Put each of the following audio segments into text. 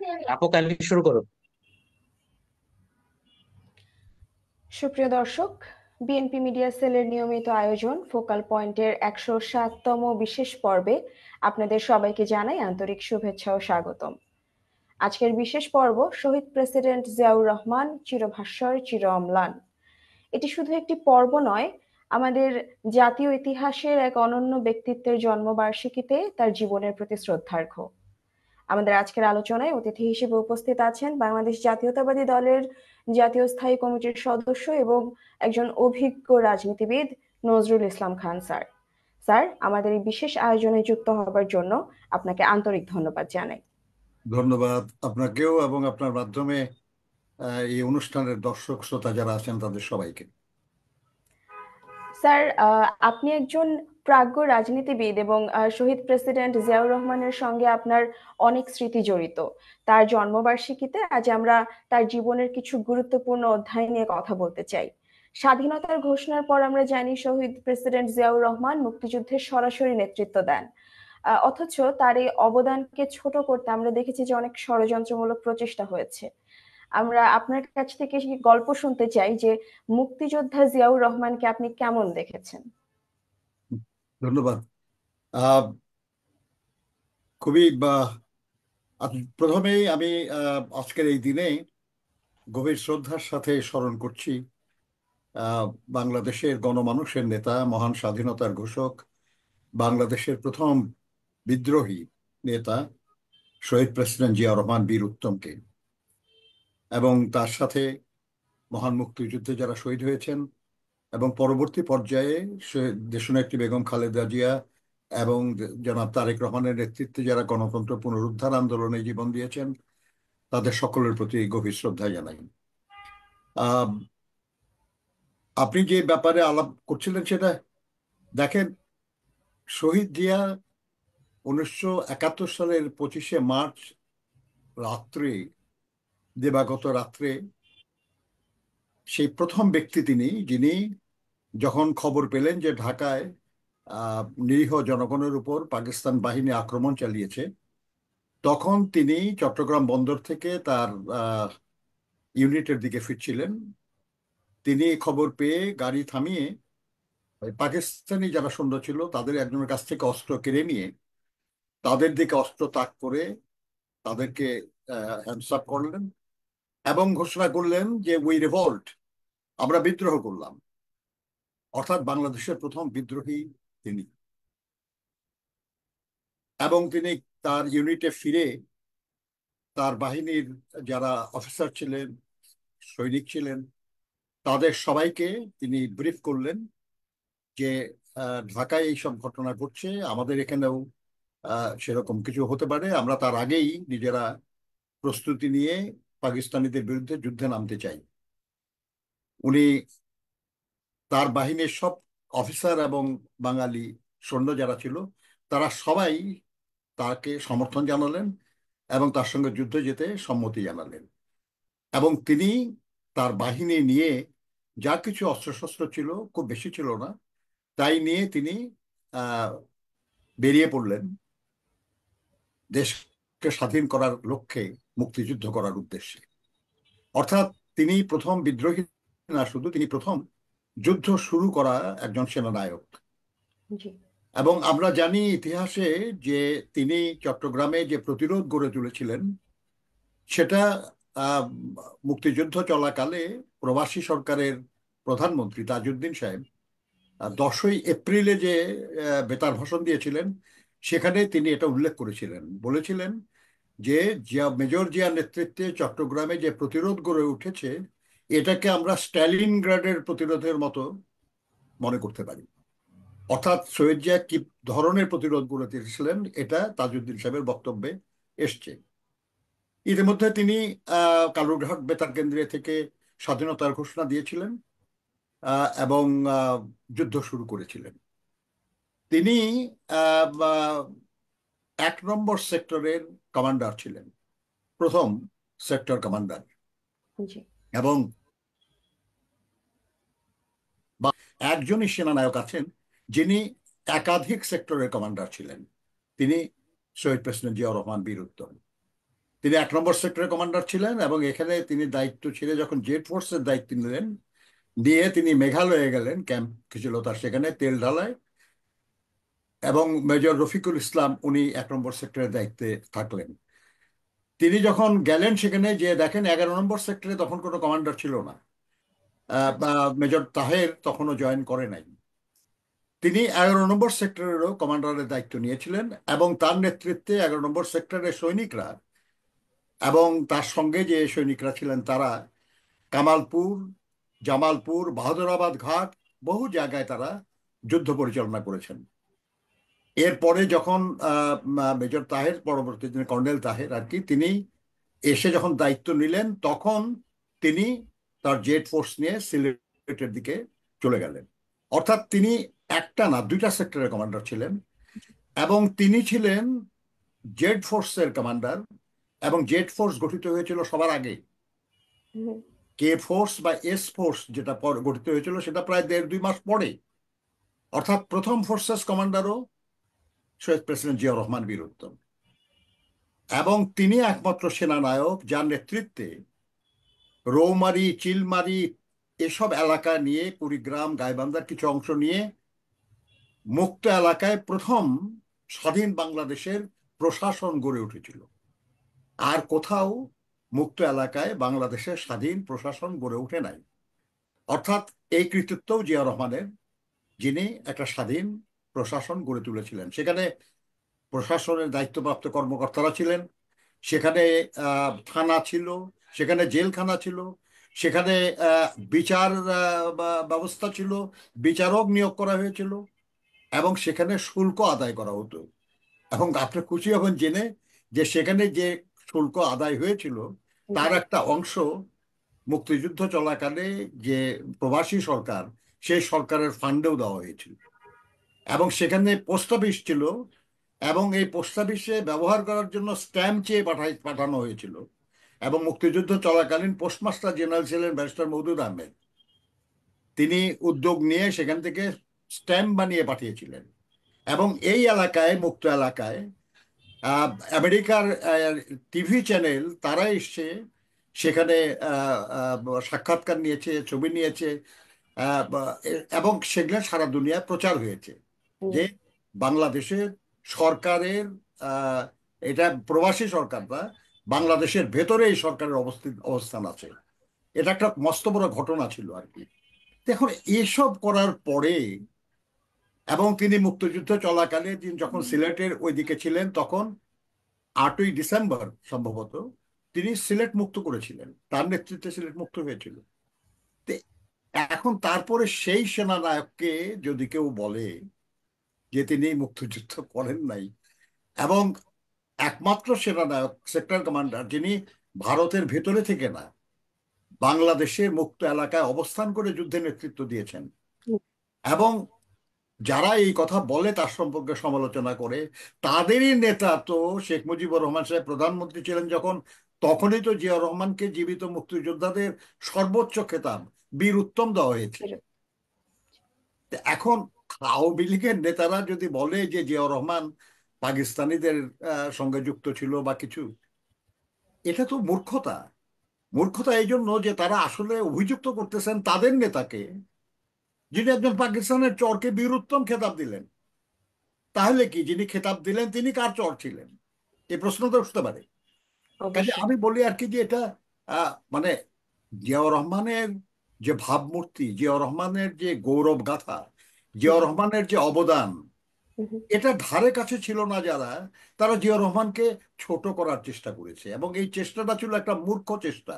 আপু কাইন্ডলি শুরু করো। সুপ্রিয় দর্শক, বিএনপি মিডিয়া সেলের নিয়মিত আয়োজন ফোকাল পয়েন্টের ১০৭তম বিশেষ পর্বে আপনাদের সবাইকে জানাই আন্তরিক শুভেচ্ছা ও স্বাগতম। আজকের বিশেষ পর্ব শহীদ প্রেসিডেন্ট জিয়াউর রহমান চিরভাস্বর চির অম্লান। এটি শুধু একটি পর্ব নয়, আমাদের জাতীয় ইতিহাসের এক অনন্য ব্যক্তিত্বের জন্মবার্ষিকীতে তার জীবনের প্রতি শ্রদ্ধার্ঘ্য। আমাদের আজকের আলোচনায় অতিথি হিসেবে উপস্থিত আছেন বাংলাদেশ জাতীয়তাবাদী দলের জাতীয় স্থায়ী কমিটির সদস্য এবং একজন অভিজ্ঞ রাজনীতিবিদ নজরুল ইসলাম খান স্যার। স্যার, আমাদের এই বিশেষ আয়োজনে যুক্ত হবার জন্য আপনাকে আন্তরিক ধন্যবাদ জানাই। ধন্যবাদ আপনাকেও এবং আপনার মাধ্যমে এই অনুষ্ঠানের দর্শক শ্রোতা যারা আছেন তাদের সবাইকে। স্যার, আপনি একজন প্রাজ্ঞ রাজনীতিবিদ এবং শহীদ প্রেসিডেন্ট জিয়াউর রহমানের সঙ্গে আপনার অনেক স্মৃতি জড়িত। তার জন্মবার্ষিকীতে আজ আমরা তার জীবনের কিছু গুরুত্বপূর্ণ অধ্যায় নিয়ে কথা বলতে চাই। স্বাধীনতার ঘোষণার পর আমরা জানি শহীদ প্রেসিডেন্ট জিয়াউর রহমান মুক্তিযুদ্ধের সরাসরি নেতৃত্ব দেন। অথচ তার এই অবদানকে ছোট করতে আমরা দেখেছি যে অনেক ষড়যন্ত্রমূলক প্রচেষ্টা হয়েছে। আমরা আপনার কাছ থেকে সেই গল্প শুনতে চাই যে মুক্তিযোদ্ধা জিয়াউর রহমানকে আপনি কেমন দেখেছেন। ধন্যবাদ। আহ, খুবই প্রথমেই আমি আজকের এই দিনে গভীর শ্রদ্ধার সাথে স্মরণ করছি আহ, বাংলাদেশের গণমানুষের নেতা, মহান স্বাধীনতার ঘোষক, বাংলাদেশের প্রথম বিদ্রোহী নেতা শহীদ প্রেসিডেন্ট জিয়া রহমান বীর উত্তমকে, এবং তার সাথে মহান মুক্তিযুদ্ধে যারা শহীদ হয়েছেন এবং পরবর্তী পর্যায়ে দেশনেত্রী বেগম খালেদা জিয়া এবং জনাব তারেক রহমানের নেতৃত্বে যারা গণতন্ত্র পুনরুদ্ধার আন্দোলনে জীবন দিয়েছেন তাদের সকলের প্রতি গভীর শ্রদ্ধা জানাই। আহ, আপনি যে ব্যাপারে আলাপ করছিলেন সেটা দেখেন, শহীদ জিয়া 1971 সালের 25শে মার্চ রাত্রে, দিবাগত রাত্রে, সেই প্রথম ব্যক্তি তিনি যিনি যখন খবর পেলেন যে ঢাকায় নিরীহ জনগণের উপর পাকিস্তান বাহিনী আক্রমণ চালিয়েছে, তখন তিনি চট্টগ্রাম বন্দর থেকে তার ইউনিটের দিকে ফিরছিলেন। তিনি খবর পেয়ে গাড়ি থামিয়ে ওই পাকিস্তানি যারা সৈন্য ছিল তাদের একজনের কাছ থেকে অস্ত্র কেড়ে নিয়ে তাদের দিকে অস্ত্র তাক করে তাদেরকে হ্যান্ডস আপ করলেন এবং ঘোষণা করলেন যে উই রিভল্ট, আমরা বিদ্রোহ করলাম। অর্থাৎ বাংলাদেশের প্রথম বিদ্রোহী তিনি। এবং তিনি তার ইউনিটে ফিরে তার বাহিনীর যারা অফিসার ছিলেন, সৈনিক ছিলেন, তাদের সবাইকে তিনি ব্রিফ করলেন যে ঢাকায় এইসব ঘটনা ঘটছে, আমাদের এখানেও সেরকম কিছু হতে পারে, আমরা তার আগেই নিজেরা প্রস্তুতি নিয়ে পাকিস্তানিদের বিরুদ্ধে যুদ্ধে নামতে চাই। উনি তার বাহিনীর সব অফিসার এবং বাঙালি সৈন্য যারা ছিল তারা সবাই তাকে সমর্থন জানালেন এবং তার সঙ্গে যুদ্ধে যেতে সম্মতি জানালেন। এবং তিনি তার বাহিনী নিয়ে যা কিছু অস্ত্রশস্ত্র ছিল, খুব বেশি ছিল না, তাই নিয়ে তিনি আহ বেরিয়ে পড়লেন দেশকে স্বাধীন করার লক্ষ্যে, মুক্তিযুদ্ধ করার উদ্দেশ্যে। অর্থাৎ তিনি প্রথম বিদ্রোহী না শুধু, তিনি প্রথম যুদ্ধ শুরু করা একজন সেনানায়ক। জি। এবং আমরা জানি ইতিহাসে যে তিনি চট্টগ্রামে যে প্রতিরোধ গড়ে তুলেছিলেন সেটা আহ, মুক্তিযুদ্ধ চলাকালে প্রবাসী সরকারের প্রধানমন্ত্রী তাজউদ্দিন সাহেব 10ই এপ্রিলে যে বেতার ভাষণ দিয়েছিলেন সেখানে তিনি এটা উল্লেখ করেছিলেন, বলেছিলেন যে মেজর জিয়ার নেতৃত্বে চট্টগ্রামে যে প্রতিরোধ গড়ে উঠেছে এটাকে আমরা স্ট্যালিনগ্রাডের প্রতিরোধের মতো মনে করতে পারি। অর্থাৎ শহীদ জিয়া কি ধরনের প্রতিরোধ গড়ে তুলেছিলেন এটা তাজউদ্দিন সাহেবের বক্তব্যে এসছে। ইতিমধ্যে তিনি কালুরঘাট বেতার কেন্দ্রে থেকে স্বাধীনতার ঘোষণা দিয়েছিলেন এবং যুদ্ধ শুরু করেছিলেন। তিনি আহ, বা- 1 নম্বর সেক্টরের কমান্ডার ছিলেন, প্রথম সেক্টর কমান্ডার। জি। এবং বা একজনই সেনানায়ক আছেন যিনি একাধিক সেক্টরের কমান্ডার ছিলেন, তিনি শহীদ প্রেসিডেন্ট জিয়াউর রহমান বীর উত্তম। তিনি 1 নম্বর সেক্টরের কমান্ডার ছিলেন এবং এখানে তিনি দায়িত্ব ছিলেন যখন জেড ফোর্সের দায়িত্ব নিলেন, দিয়ে তিনি মেঘালয়ে গেলেন, ক্যাম্প ছিল তার সেখানে তেল ঢালায়, এবং মেজর রফিকুল ইসলাম উনি 1 নম্বর সেক্টরের দায়িত্বে থাকলেন। তিনি যখন গেলেন সেখানে যে দেখেন 11 নম্বর সেক্টরে তখন কোনো কমান্ডার ছিল না, বা আচ্ছা। মেজর তাহের তখনও জয়েন করে নাই। তিনি 11 নম্বর সেক্টরেরও কমান্ডারের দায়িত্ব নিয়েছিলেন এবং তার নেতৃত্বে 11 নম্বর সেক্টরের সৈনিকরা এবং তার সঙ্গে যে সৈনিকরা ছিলেন তারা কামালপুর, জামালপুর, বাহাদুরাবাদ ঘাট, বহু জায়গায় তারা যুদ্ধ পরিচালনা করেছেন। এরপরে যখন মেজর তাহের, পরবর্তী দিনে কর্নেল তাহের আর কি, তিনি এসে যখন দায়িত্ব নিলেন তখন তিনি তার জেট ফোর্স নিয়ে সিলেটের দিকে চলে গেলেন। অর্থাৎ তিনি একটা না, 2টা সেক্টরের কমান্ডার ছিলেন এবং তিনি ছিলেন জেড ফোর্সের কমান্ডার। এবং জেড ফোর্স গঠিত হয়েছিল সবার আগে। হুম। কে ফোর্স বা এস ফোর্স যেটা পর গঠিত হয়েছিল সেটা প্রায় 1.5-2 মাস পরে। অর্থাৎ প্রথম ফোর্সেস কমান্ডারও শহীদ প্রেসিডেন্ট জিয়া রহমান বীর উত্তম, এবং তিনি একমাত্র সেনানায়ক যার নেতৃত্বে রৌমারী, চিলমারী এসব এলাকা নিয়ে, কুড়িগ্রাম, গাইবান্ধার কিছু অংশ নিয়ে মুক্ত এলাকায় প্রথম স্বাধীন বাংলাদেশের প্রশাসন গড়ে উঠেছিল। আর কোথাও মুক্ত এলাকায় বাংলাদেশের স্বাধীন প্রশাসন গড়ে ওঠে নাই। অর্থাৎ এই কৃতিত্বও জিয়া রহমানের, যিনি একটা স্বাধীন প্রশাসন গড়ে তুলেছিলেন। সেখানে প্রশাসনের দায়িত্বপ্রাপ্ত কর্মকর্তারা ছিলেন, সেখানে থানা ছিল, সেখানে জেলখানা ছিল, সেখানে বিচার ব্যবস্থা ছিল, বিচারক নিয়োগ করা হয়েছিল এবং সেখানে শুল্ক আদায় করা হতো। এবং আপনি খুশি হবেন জেনে যে সেখানে যে শুল্ক আদায় হয়েছিল জি। তার একটা অংশ মুক্তিযুদ্ধ চলাকালে যে প্রবাসী সরকার, সেই সরকারের ফান্ডেও দেওয়া হয়েছিল। এবং সেখানে পোস্ট অফিস ছিল এবং এই পোস্ট অফিসে ব্যবহার করার জন্য স্ট্যাম্প চেয়ে পাঠানো হয়েছিল। এবং মুক্তিযুদ্ধ চলাকালীন পোস্টমাস্টার জেনারেল ছিলেন ব্যারিস্টার মওদুদ আহমেদ। তিনি উদ্যোগ নিয়ে সেখান থেকে স্ট্যাম্প বানিয়ে পাঠিয়েছিলেন। এবং এই এলাকায়, মুক্ত এলাকায় আমেরিকার টিভি চ্যানেল তারা এসে সেখানে সাক্ষাৎকার নিয়েছে, ছবি নিয়েছে, এবং সেগুলো সারা দুনিয়ায় প্রচার হয়েছে যে বাংলাদেশের সরকারের, আহ, এটা প্রবাসী সরকার না, বাংলাদেশের ভেতরে এই সরকারের অবস্থান আছে। এটা একটা মস্ত বড় ঘটনা ছিল আর কি। দেখুন, এসব করার পরে এবং তিনি মুক্তিযুদ্ধ চলাকালে, তিনি যখন সিলেটের ওইদিকে ছিলেন তখন 8ই ডিসেম্বর সম্ভবত তিনি সিলেট মুক্ত করেছিলেন, তার নেতৃত্বে সিলেট মুক্ত হয়েছিল। তো এখন তারপরে সেই সেনানায়ককে যদি কেউ বলে যে তিনি মুক্তিযুদ্ধ করেন নাই, এবং একমাত্র সেনানায়ক, সেক্টর কমান্ডার, যিনি ভারতের ভেতরে থেকে না, বাংলাদেশের মুক্ত এলাকায় অবস্থান করে যুদ্ধে নেতৃত্ব দিয়েছেন, এবং যারা এই কথা বলে তার সম্পর্কে সমালোচনা করে, তাদেরই নেতা তো শেখ মুজিবুর রহমান সাহেব প্রধানমন্ত্রী ছিলেন যখন, তখনই তো জিয়া রহমানকে জীবিত মুক্তিযোদ্ধাদের সর্বোচ্চ খেতাব বীর উত্তম দেওয়া হয়েছে। তো এখন আওয়ামী লীগের নেতারা যদি বলে যে জিয়া রহমান পাকিস্তানিদের সঙ্গে যুক্ত ছিল বা কিছু, এটা তো মূর্খতা। মূর্খতা এই জন্য যে তারা আসলে অভিযুক্ত করতেছেন তাদের নেতাকে, যিনি একজন পাকিস্তানের চরকে বীর উত্তম খেতাব দিলেন। তাহলে কি যিনি খেতাব দিলেন তিনি কার চর ছিলেন? এই প্রশ্ন তো উঠতে পারে। কাজে অবশ্যই। আমি বলি আর কি যে এটা মানে জিয়াউর রহমানের যে ভাবমূর্তি, জিয়াউর রহমানের যে গৌরব গাথা, জিয়াউর জি। রহমানের যে অবদান, হুম। এটা ধারে কাছে ছিল না যারা, তারা জিয়াউর রহমানকে ছোট করার চেষ্টা করেছে এবং এই চেষ্টাটা ছিল একটা মূর্খ চেষ্টা।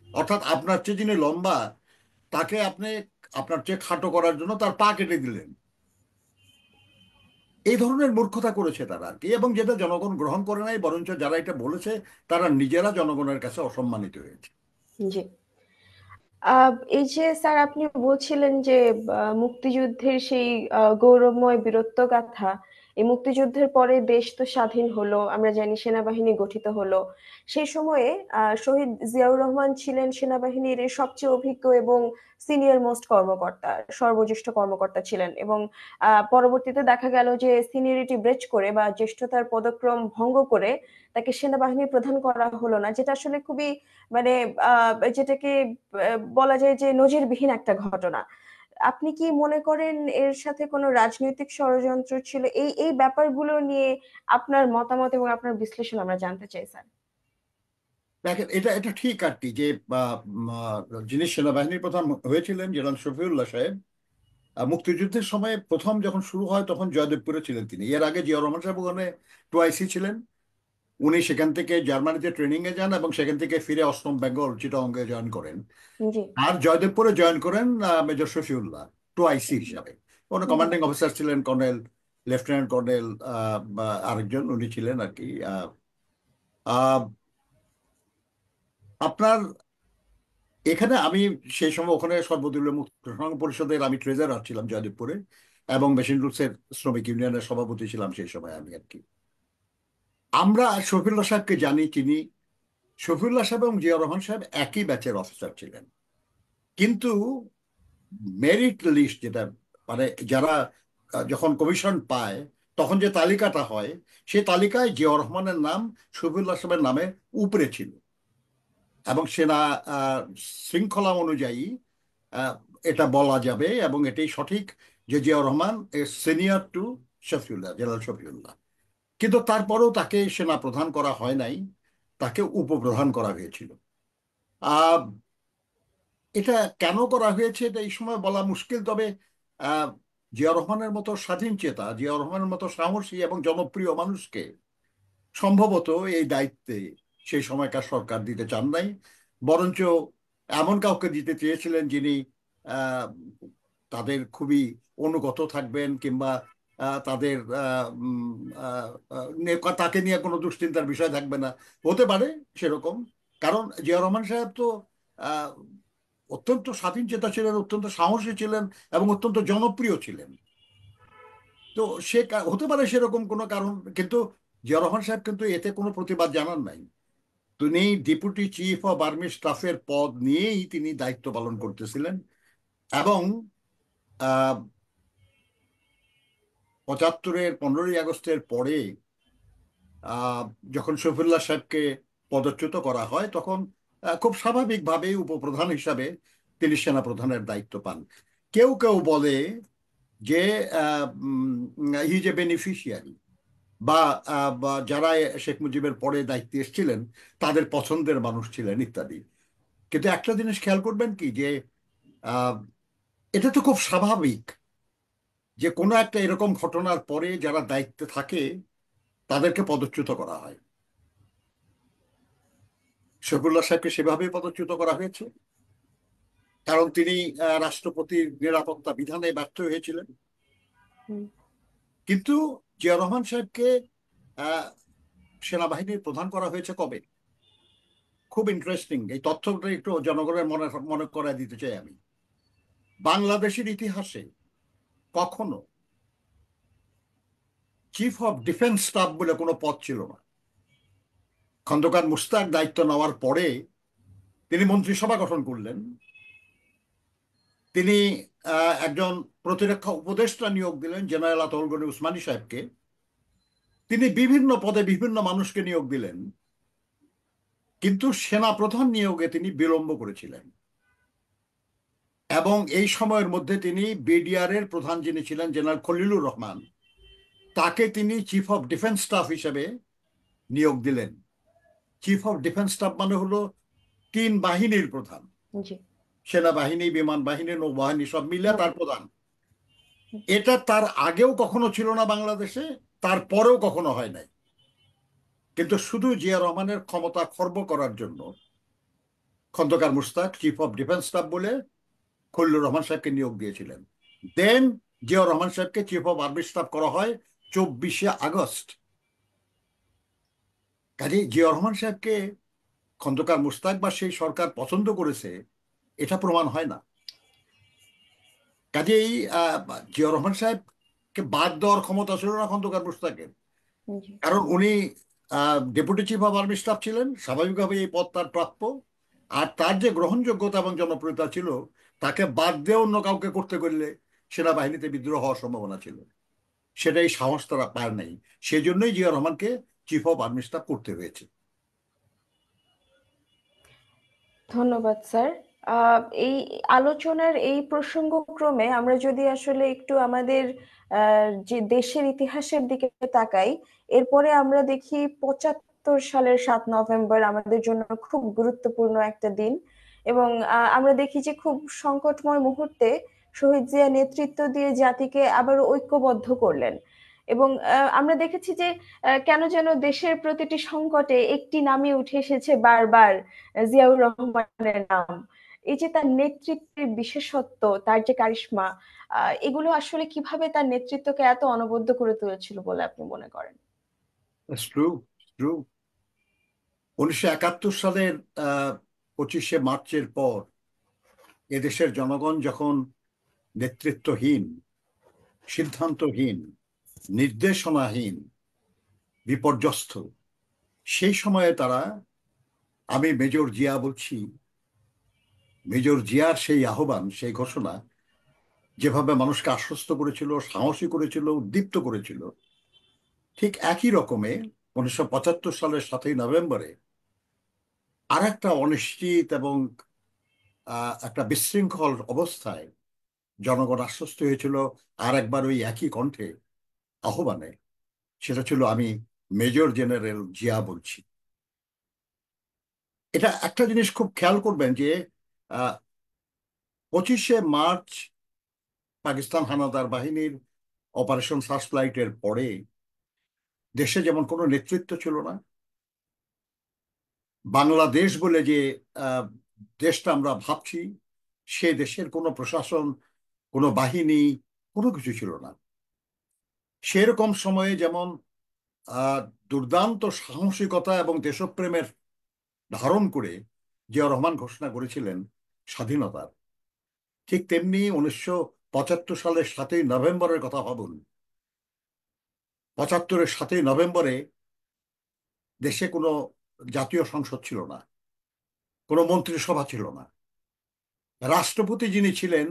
অর্থাৎ আপনার চেয়ে যিনি লম্বা তাকে আপনি আপনার চেয়ে খাটো করার জন্য তার পা কেটে দিলেন। এই ধরনের মূর্খতা করেছে তারা আর কি, এবং যেটা জনগণ গ্রহণ করে নাই, বরঞ্চ যারা এটা বলেছে তারা নিজেরা জনগণের কাছে অসম্মানিত হয়েছে। জি। এই যে স্যার আপনি বলছিলেন যে মুক্তিযুদ্ধের সেই গৌরবময় বীরত্ব গাথা, এই মুক্তিযুদ্ধের পরে দেশ তো স্বাধীন হলো, আমরা জানি সেনাবাহিনী গঠিত হলো। সেই সময়ে শহীদ জিয়াউর রহমান ছিলেন সেনাবাহিনীর সবচেয়ে অভিজ্ঞ এবং সিনিয়র মোস্ট কর্মকর্তা, সর্বজ্যেষ্ঠ কর্মকর্তা ছিলেন। এবং পরবর্তীতে দেখা গেল যে সিনিয়রিটি ব্রেচ করে বা জ্যেষ্ঠতার পদক্রম ভঙ্গ করে তাকে সেনাবাহিনীর প্রধান করা হলো না, যেটা আসলে খুবই মানে যেটাকে বলা যায় যে নজিরবিহীন একটা ঘটনা। আপনি কি মনে করেন এর সাথে কোনো রাজনৈতিক ষড়যন্ত্র ছিল? এই এই ব্যাপারগুলো নিয়ে আপনার মতামত এবং আপনার বিশ্লেষণ আমরা জানতে চাই স্যার। দেখেন, এটা এটা ঠিক আর কি যে যিনি সেনাবাহিনীর প্রধান হয়েছিলেন জেনারেল শফিউল্লাহ সাহেব, মুক্তিযুদ্ধের সময় প্রথম যখন শুরু হয় তখন জয়দেবপুরে ছিলেন তিনি। এর আগে জিয়াউর রহমান সাহেব ওখানে টুআইসি ছিলেন। উনি সেখান থেকে জার্মানিতে ট্রেনিং এ যান এবং সেখান থেকে ফিরে অষ্টম বেঙ্গল চিটাগংয়ে জয়েন করেন। জি। আর জয়দেবপুরে জয়েন করেন মেজর শফিউল্লাহ টুআইসি হিসাবে। ওনার হুম। কমান্ডিং অফিসার ছিলেন কর্নেল, লেফটেন্যান্ট কর্নেল, বা আরেকজন উনি ছিলেন আর কি। আহ, আপনার এখানে আমি সেই সময় ওখানে সর্বদলীয় মুক্ত সংগ্রাম পরিষদের আমি ট্রেজারার ছিলাম জয়দেবপুরে, এবং মেশিন রুটসের শ্রমিক ইউনিয়নের সভাপতি ছিলাম সেই সময় আমি আর কি। আমরা শফিউল্লাহ সাহেবকে জানি, চিনি। শফিউল্লাহ সাহেব এবং জিয়াউর রহমান সাহেব একই ব্যাচের অফিসার ছিলেন, কিন্তু মেরিট লিস্ট যেটা, মানে যারা যখন কমিশন পায় তখন যে তালিকাটা হয়, সেই তালিকায় জিয়াউর রহমানের নাম শফিউল্লাহ সাহেবের নামে উপরে ছিল। এবং সেনা আহ, শৃঙ্খলা অনুযায়ী আহ, এটা বলা যাবে এবং এটাই সঠিক যে Ziaur Rahman senior to Shafiullah, general Shafiullah. কিন্তু তারপরেও তাকে সেনা প্রধান করা হয় নাই, তাকে উপপ্রধান করা হয়েছিল। আহ এটা কেন করা হয়েছে এটা এই সময় বলা মুশকিল, তবে আহ জিয়া রহমানের মতো স্বাধীন চেতা, জিয়া রহমানের মতো সাহসী এবং জনপ্রিয় মানুষকে সম্ভবত এই দায়িত্বে সেই সময়কার সরকার দিতে চান নাই। বরঞ্চ এমন কাউকে দিতে চেয়েছিলেন যিনি আহ, তাদের খুবই অনুগত থাকবেন, কিংবা তাদের তাকে নিয়ে কোনো দুশ্চিন্তার বিষয় থাকবে না, হতে পারে সেরকম। কারণ জিয়া রহমান সাহেব তো আহ, অত্যন্ত স্বাধীন চেতা ছিলেন, অত্যন্ত সাহসী ছিলেন এবং অত্যন্ত জনপ্রিয় ছিলেন। তো হতে পারে সেরকম কোনো কারণ, কিন্তু জিয়া রহমান সাহেব কিন্তু এতে কোনো প্রতিবাদ জানান নাই। তিনি ডেপুটি চিফ অফ আর্মি স্টাফের পদ নিয়েই তিনি দায়িত্ব পালন করতেছিলেন। এবং আহ 75-এর 15ই আগস্টের পরে আহ, যখন শফিউল্লাহ সাহেবকে পদচ্যুত করা হয় তখন খুব স্বাভাবিকভাবেই উপপ্রধান হিসাবে তিনি সেনাপ্রধানের দায়িত্ব পান। কেউ কেউ বলে যে হি যে বেনিফিশিয়ারি, বা বা যারা শেখ মুজিবের পরে দায়িত্বে এসেছিলেন তাদের পছন্দের মানুষ ছিলেন ইত্যাদি। কিন্তু একটা জিনিস খেয়াল করবেন কি যে আহ, এটা তো খুব স্বাভাবিক যে কোনো একটা এরকম ঘটনার পরে যারা দায়িত্বে থাকে তাদেরকে পদচ্যুত করা হয়। শফিউল্লাহ সাহেবকে সেভাবেই পদচ্যুত করা হয়েছে, কারণ তিনি রাষ্ট্রপতির নিরাপত্তা বিধানে ব্যর্থ হয়েছিলেন। হুম। কিন্তু জিয়া রহমান সাহেবকে আহ, সেনাবাহিনীর প্রধান করা হয়েছে কবে? খুব ইন্টারেস্টিং, এই তথ্যটা একটু জনগণের মনে মনে করায় দিতে চাই আমি। বাংলাদেশের ইতিহাসে কখনো চিফ অফ ডিফেন্স স্টাফ বলে কোনো পদ ছিল না। খন্দকার মুশতাক দায়িত্ব নেওয়ার পরে তিনি মন্ত্রিসভা গঠন করলেন। তিনি একজন প্রতিরক্ষা উপদেষ্টা নিয়োগ দিলেন জেনারেল আতাউল গনি উসমানী সাহেবকে। তিনি বিভিন্ন পদে বিভিন্ন মানুষকে নিয়োগ দিলেন, কিন্তু সেনা প্রধান নিয়োগে তিনি বিলম্ব করেছিলেন। এবং এই সময়ের মধ্যে তিনি বিডিআর এর প্রধান যিনি ছিলেন জেনারেল খলিলুর রহমান, তাকে তিনি চিফ অফ ডিফেন্স স্টাফ হিসেবে নিয়োগ দিলেন। চিফ অফ ডিফেন্স স্টাফ মানে হলো 3 বাহিনীর প্রধান, জি। সেনাবাহিনী, বিমান বাহিনী, নৌবাহিনী সব মিলে হুম। তার প্রধান। এটা তার আগেও কখনো ছিল না বাংলাদেশে, তারপরেও কখনো হয় নাই। কিন্তু শুধু জিয়া রহমানের ক্ষমতা খর্ব করার জন্য Khondakar Mushtaq chief of defence staff বলে খলিলুর রহমান সাহেবকে নিয়োগ দিয়েছিলেন। দেন জিয়া রহমান সাহেবকে চিফ অফ আর্মি স্টাফ করা হয় 24শে আগস্ট। কাজে জিয়া রহমান সাহেবকে খন্দকার মুশতাক বা সেই সরকার পছন্দ করেছে এটা প্রমাণ হয় না। কাজেই জিয়া রহমান সাহেব কে বাদ দেওয়ার ক্ষমতা ছিল না খন্দকার মোশতাকের। জি। কারণ উনি deputy chief of army staff ছিলেন, স্বাভাবিকভাবে এই পদ তার প্রাপ্য। আর তার যে গ্রহণযোগ্যতা এবং জনপ্রিয়তা ছিল, তাকে বাদ দিয়ে অন্য কাউকে করতে করলে সেনাবাহিনীতে বিদ্রোহ হওয়ার সম্ভাবনা ছিল। সেটাই সাহস তারা পায় নাই। সেই জন্যই জিয়া রহমানকে চিফ অফ আর্মি স্টাফ করতে হয়েছে। ধন্যবাদ স্যার। এই আলোচনার এই প্রসঙ্গক্রমে আমরা যদি আসলে একটু আমাদের যে দেশের ইতিহাসের দিকে তাকাই, এরপরে আমরা দেখি 75 সালের 7 নভেম্বর আমাদের জন্য খুব গুরুত্বপূর্ণ একটা দিন। এবং আমরা দেখি যে খুব সংকটময় মুহূর্তে শহীদ জিয়া নেতৃত্ব দিয়ে জাতিকে আবারও ঐক্যবদ্ধ করলেন। এবং আমরা দেখেছি যে কেন যেন দেশের প্রতিটি সংকটে একটি নামই উঠে এসেছে বারবার, জিয়াউর রহমানের নাম। এই যে তার নেতৃত্বের বিশেষত্ব, তার যে কারিশমা, এগুলো আসলে কিভাবে তার নেতৃত্বকে এত অনবদ্য করে তুলেছিল বলে আপনি মনে করেন? True, true. 1971 সালের 25শে মার্চের পর এদেশের জনগণ যখন নেতৃত্বহীন, সিদ্ধান্তহীন, নির্দেশনাহীন, বিপর্যস্ত, সেই সময়ে তারা, আমি মেজর জিয়া বলছি, মেজর জিয়ার সেই আহ্বান, সেই ঘোষণা যেভাবে মানুষকে আশ্বস্ত করেছিল, সাহসী করেছিল, উদ্দীপ্ত করেছিল, ঠিক একই রকমে 1975 সালের 7ই নভেম্বরে আর একটা অনিশ্চিত এবং একটা বিশৃঙ্খল অবস্থায় জনগণ আশ্বস্ত হয়েছিল আর একবার ওই একই কণ্ঠে, আহ্বানে। সেটা ছিল, আমি মেজর জেনারেল জিয়া বলছি। এটা একটা জিনিস খুব খেয়াল করবেন যে আহ 25শে মার্চ পাকিস্তান হানাদার বাহিনীর অপারেশন সার্চ লাইটের পরে দেশে যেমন কোনো নেতৃত্ব ছিল না, বাংলাদেশ বলে যে আহ, দেশটা আমরা ভাবছি, সে দেশের কোনো প্রশাসন, কোনো বাহিনী, কোনো কিছু ছিল না। সেরকম সময়ে যেমন আহ, দুর্দান্ত সাহসিকতা এবং দেশপ্রেমের ধারণ করে জিয়া রহমান ঘোষণা করেছিলেন স্বাধীনতার, ঠিক তেমনি 1975 সালের 7ই নভেম্বরের কথা ভাবুন। 75-এর 7ই নভেম্বরে দেশে কোনো জাতীয় সংসদ ছিল না, কোনো মন্ত্রিসভা ছিল না। রাষ্ট্রপতি যিনি ছিলেন,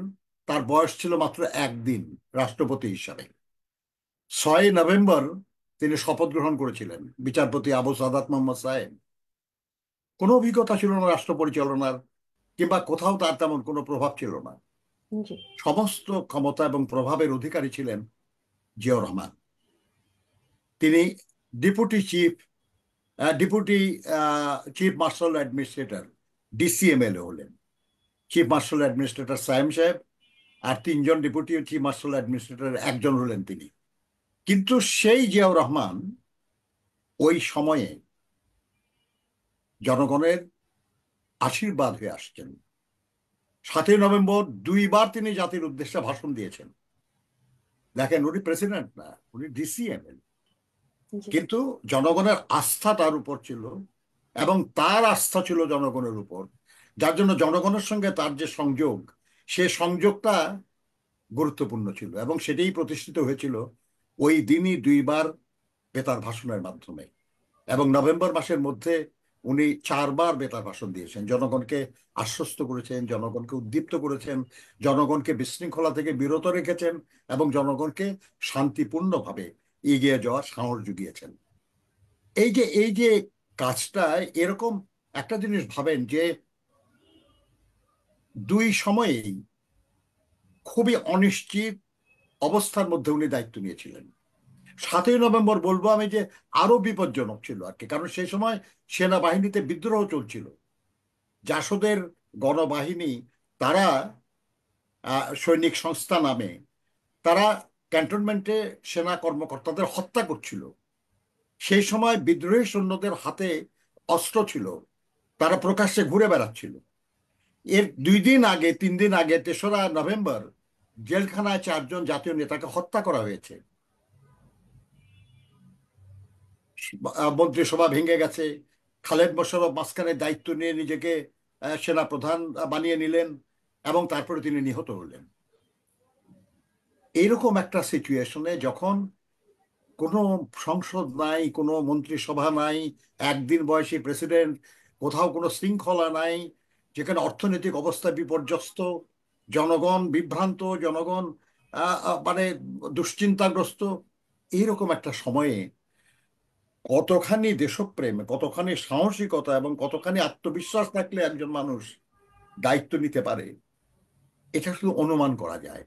তার বয়স ছিল মাত্র একদিন রাষ্ট্রপতি হিসাবে। 6ই নভেম্বর তিনি শপথ গ্রহণ করেছিলেন, বিচারপতি আবু সাদাত মোহাম্মদ সাহেব। কোনো অভিজ্ঞতা ছিল না রাষ্ট্র পরিচালনার, কিংবা কোথাও তার তেমন কোনো প্রভাব ছিল না। জি। সমস্ত ক্ষমতা এবং প্রভাবের অধিকারী ছিলেন জিয়াউর রহমান। তিনি deputy chief deputy chief martial administrator, DCMLA হলেন। চিফ মার্শাল অ্যাডমিনিস্ট্রেটর সায়েম সাহেব আর তিনজন ডেপুটি চিফ মার্শাল অ্যাডমিনিস্ট্রেটর একজন হলেন তিনি। কিন্তু সেই জিয়াউর রহমান ওই সময়ে জনগণের আশীর্বাদ হয়ে আসছেন। 7ই নভেম্বর দুইবার তিনি জাতির উদ্দেশ্যে ভাষণ দিয়েছেন। দেখেন, উনি প্রেসিডেন্ট না, উনি ডিসিএমএল। জি। কিন্তু জনগণের আস্থা তার উপর ছিল, এবং তার আস্থা ছিল জনগণের উপর, যার জন্য জনগণের সঙ্গে তার যে সংযোগ, সে সংযোগটা গুরুত্বপূর্ণ ছিল, এবং সেটাই প্রতিষ্ঠিত হয়েছিল ওই দিনই দুইবার বেতার ভাষণের মাধ্যমে। এবং নভেম্বর মাসের মধ্যে উনি 4বার বেতার ভাষণ দিয়েছেন, জনগণকে আশ্বস্ত করেছেন, জনগণকে উদ্দীপ্ত করেছেন, জনগণকে বিশৃঙ্খলা থেকে বিরত রেখেছেন, এবং জনগণকে শান্তিপূর্ণভাবে এগিয়ে যাওয়ার সাহস জুগিয়েছেন। এই যে কাজটা, এরকম একটা জিনিস ভাবেন যে দুই সময়েই খুবই অনিশ্চিত অবস্থার মধ্যে উনি দায়িত্ব নিয়েছিলেন। 7ই নভেম্বর বলবো আমি যে আরো বিপজ্জনক ছিল আর কি, কারণ সেই সময় সেনাবাহিনীতে বিদ্রোহ চলছিল। জাসদের গণবাহিনী, তারা সৈনিক সংস্থা নামে, তারা ক্যান্টনমেন্টে সেনা কর্মকর্তাদের হত্যা করছিল। সেই সময় বিদ্রোহী সৈন্যদের হাতে অস্ত্র ছিল, তারা প্রকাশ্যে ঘুরে বেড়াচ্ছিল। এর 2 দিন আগে, 3 দিন আগে, 3রা নভেম্বর জেলখানায় 4জন জাতীয় নেতাকে হত্যা করা হয়েছে। মন্ত্রিসভা ভেঙে গেছে। খালেদ মোশাররফ মাঝখানে দায়িত্ব নিয়ে নিজেকে সেনা প্রধান বানিয়ে নিলেন, এবং তারপরে তিনি নিহত হলেন। এইরকম একটা সিচুয়েশনে যখন কোনো সংসদ নাই, কোনো মন্ত্রিসভা নাই, একদিন বয়সী প্রেসিডেন্ট, কোথাও কোনো শৃঙ্খলা নাই, যেখানে অর্থনৈতিক অবস্থা বিপর্যস্ত, জনগণ বিভ্রান্ত, জনগণ মানে দুশ্চিন্তাগ্রস্ত, এইরকম একটা সময়ে কতখানি দেশপ্রেম, কতখানি সাহসিকতা এবং কতখানি আত্মবিশ্বাস থাকলে একজন মানুষ দায়িত্ব নিতে পারে, এটা শুধু অনুমান করা যায়।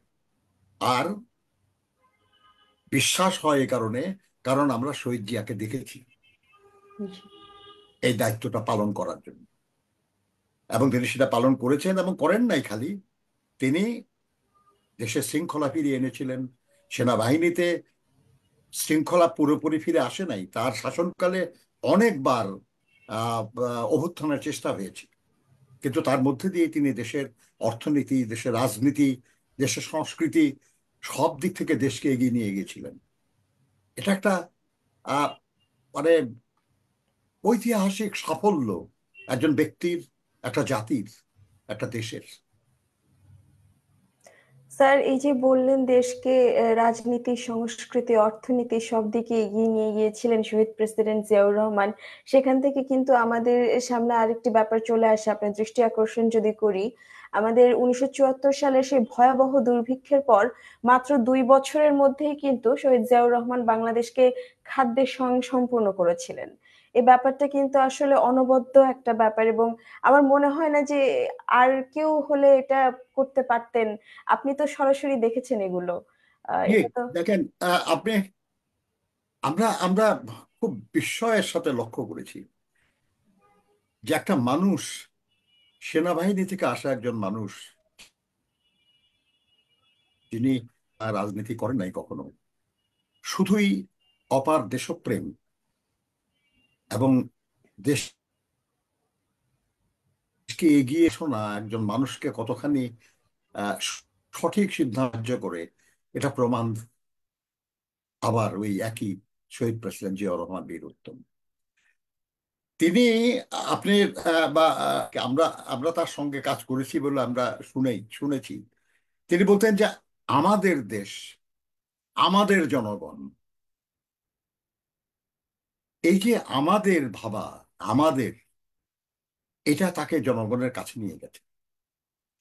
আর বিশ্বাস হয় এই কারণে, কারণ আমরা শহীদ জিয়াকে দেখেছি জি। এই দায়িত্বটা পালন করার জন্য, এবং তিনি সেটা পালন করেছেন এবং করেন নাই খালি, তিনি দেশে শৃঙ্খলা ফিরিয়ে এনেছিলেন। সেনাবাহিনীতে শৃঙ্খলা পুরোপুরি ফিরে আসে নাই, তার শাসনকালে অনেকবার অভ্যুত্থানের চেষ্টা হয়েছে, কিন্তু তার মধ্যে দিয়ে তিনি দেশের অর্থনীতি, দেশের রাজনীতি, দেশের সংস্কৃতি, সব দিক থেকে দেশকে এগিয়ে নিয়ে গিয়েছিলেন। এটা একটা আহ, মানে ঐতিহাসিক সাফল্য একজন ব্যক্তির, একটা জাতির, একটা দেশের। স্যার, এই যে বললেন দেশকে রাজনীতি, সংস্কৃতি, অর্থনীতি সব দিকে এগিয়ে নিয়ে গিয়েছিলেন শহীদ প্রেসিডেন্ট জিয়াউর রহমান, সেখান থেকে কিন্তু আমাদের সামনে আরেকটি ব্যাপার চলে আসে, আপনার দৃষ্টি আকর্ষণ যদি করি। আমাদের 1974 সালের সেই ভয়াবহ দুর্ভিক্ষের পর মাত্র 2 বছরের মধ্যেই কিন্তু শহীদ জিয়াউর রহমান বাংলাদেশকে খাদ্যে স্বয়ংসম্পূর্ণ করেছিলেন। এই ব্যাপারটা কিন্তু আসলে অনবদ্য একটা ব্যাপার, এবং আমার মনে হয় না যে আর কেউ হলে এটা করতে পারতেন। আপনি তো সরাসরি দেখেছেন এগুলো। ঠিক। এটা তো। দেখেন, আপনি, আমরা আমরা খুব বিস্ময়ের সাথে লক্ষ্য করেছি যে একটা মানুষ, সেনাবাহিনী থেকে আসা একজন মানুষ, যিনি রাজনীতি করেন নাই কখনো, শুধুই অপার দেশপ্রেম এবং দেশকে এগিয়ে শোনা একজন মানুষকে কতখানি আহ, সঠিক সিদ্ধান্ত করে, এটা প্রমাণ আবার ওই একই শহীদ প্রেসিডেন্ট জিয়াউর রহমান বীর উত্তম। তিনি, আপনি বা আমরা আমরা তার সঙ্গে কাজ করেছি বলে আমরা শুনেছি, তিনি বলতেন যে আমাদের দেশ, আমাদের জনগণ, এই যে আমাদের ভাবা, আমাদের, এটা তাকে জনগণের কাছে নিয়ে গেছে।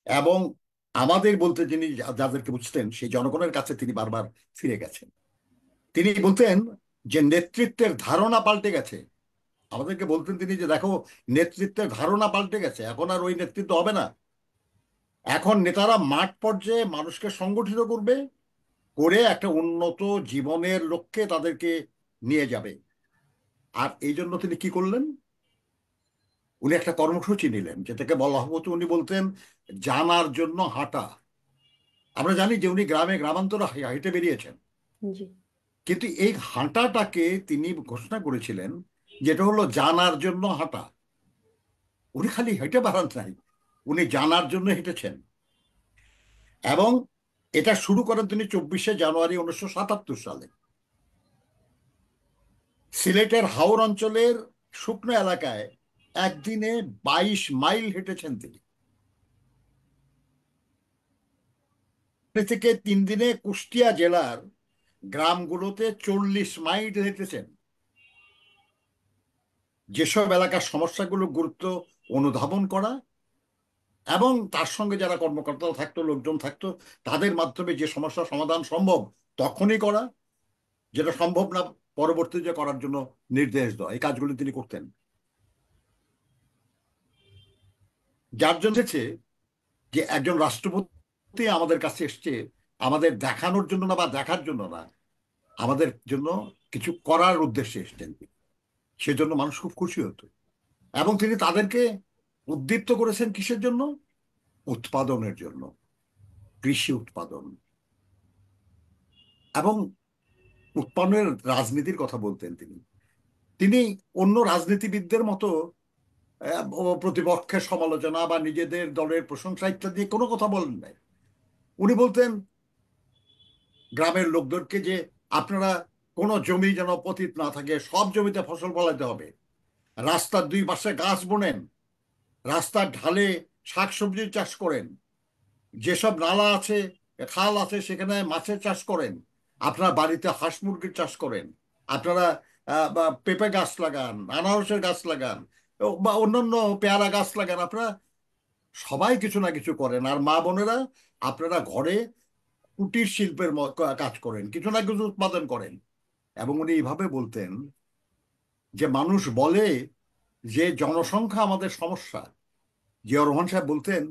এবং আমাদের বলতে যিনি যাদেরকে বুঝতেন, সেই জনগণের কাছে তিনি বারবার ফিরে গেছেন। তিনি বলতেন যে নেতৃত্বের ধারণা পাল্টে গেছে। আমাদেরকে বলতেন তিনি যে দেখো, নেতৃত্বের ধারণা পাল্টে গেছে, এখন আর ওই নেতৃত্ব হবে না। এখন নেতারা মাঠ পর্যায়ে মানুষকে সংগঠিত করবে, করে একটা উন্নত জীবনের লক্ষ্যে তাদেরকে নিয়ে যাবে। আর এই জন্য তিনি কি করলেন, উনি একটা কর্মসূচি নিলেন যেটাকে বলা হতো, উনি বলতেন জানার জন্য হাঁটা। আমরা জানি যে উনি গ্রামে গ্রামান্তরে হেঁটে বেরিয়েছেন, জি। কিন্তু এই হাঁটাটাকে তিনি ঘোষণা করেছিলেন যেটা হলো জানার জন্য হাঁটা। উনি খালি হেঁটে বেড়ান নাই, উনি জানার জন্য হেঁটেছেন। এবং এটা শুরু করেন তিনি 24শে জানুয়ারি 1977 সালে। সিলেটের হাওর অঞ্চলের শুকনো এলাকায় একদিনে 22 মাইল হেঁটেছেন তিনি। এ থেকে 3 দিনে কুষ্টিয়া জেলার গ্রামগুলোতে 40 মাইল হেঁটেছেন, যেসব এলাকার সমস্যাগুলো গুরুত্ব অনুধাবন করা, এবং তার সঙ্গে যারা কর্মকর্তা থাকতো, লোকজন থাকতো, তাদের মাধ্যমে যে সমস্যা সমাধান সম্ভব তখনই করা, যেটা সম্ভব না পরবর্তীতে করার জন্য নির্দেশ দেওয়া, এই কাজগুলো তিনি করতেন। যার জন্য হচ্ছে যে একজন রাষ্ট্রপতি আমাদের কাছে এসছে আমাদের দেখানোর জন্য না বা দেখার জন্য না, আমাদের জন্য কিছু করার উদ্দেশ্যে এসছেন তিনি। সেজন্য মানুষ খুব খুশি হতো। এবং তিনি তাদেরকে উদ্দীপ্ত করেছেন কিসের জন্য? উৎপাদনের জন্য, কৃষি উৎপাদন এবং উৎপন্নের রাজনীতির কথা বলতেন তিনি। তিনি অন্য রাজনীতিবিদদের মতো প্রতিপক্ষের সমালোচনা বা নিজেদের দলের প্রশংসা ইত্যাদি কোনো কথা বলেন নাই। উনি বলতেন গ্রামের লোকদেরকে যে আপনারা কোনো জমি যেন পতিত না থাকে, সব জমিতে ফসল ফলাতে হবে, রাস্তার 2 পাশে গাছ বোনেন, রাস্তার ঢালে শাকসবজি চাষ করেন, যেসব নালা আছে খাল আছে, সেখানে মাছের চাষ করেন, আপনার বাড়িতে হাঁস মুরগির চাষ করেন, আপনারা বা পেঁপে গাছ লাগান, আনারসের গাছ লাগান, বা অন্যান্য পেয়ারা গাছ লাগান, আপনারা সবাই কিছু না কিছু করেন। আর মা বোনেরা, আপনারা ঘরে কুটির শিল্পের কাজ করেন, কিছু না কিছু উৎপাদন করেন। এবং উনি এইভাবে বলতেন যে মানুষ বলে যে জনসংখ্যা আমাদের সমস্যা। জিয়া রহমান সাহেব বলতেন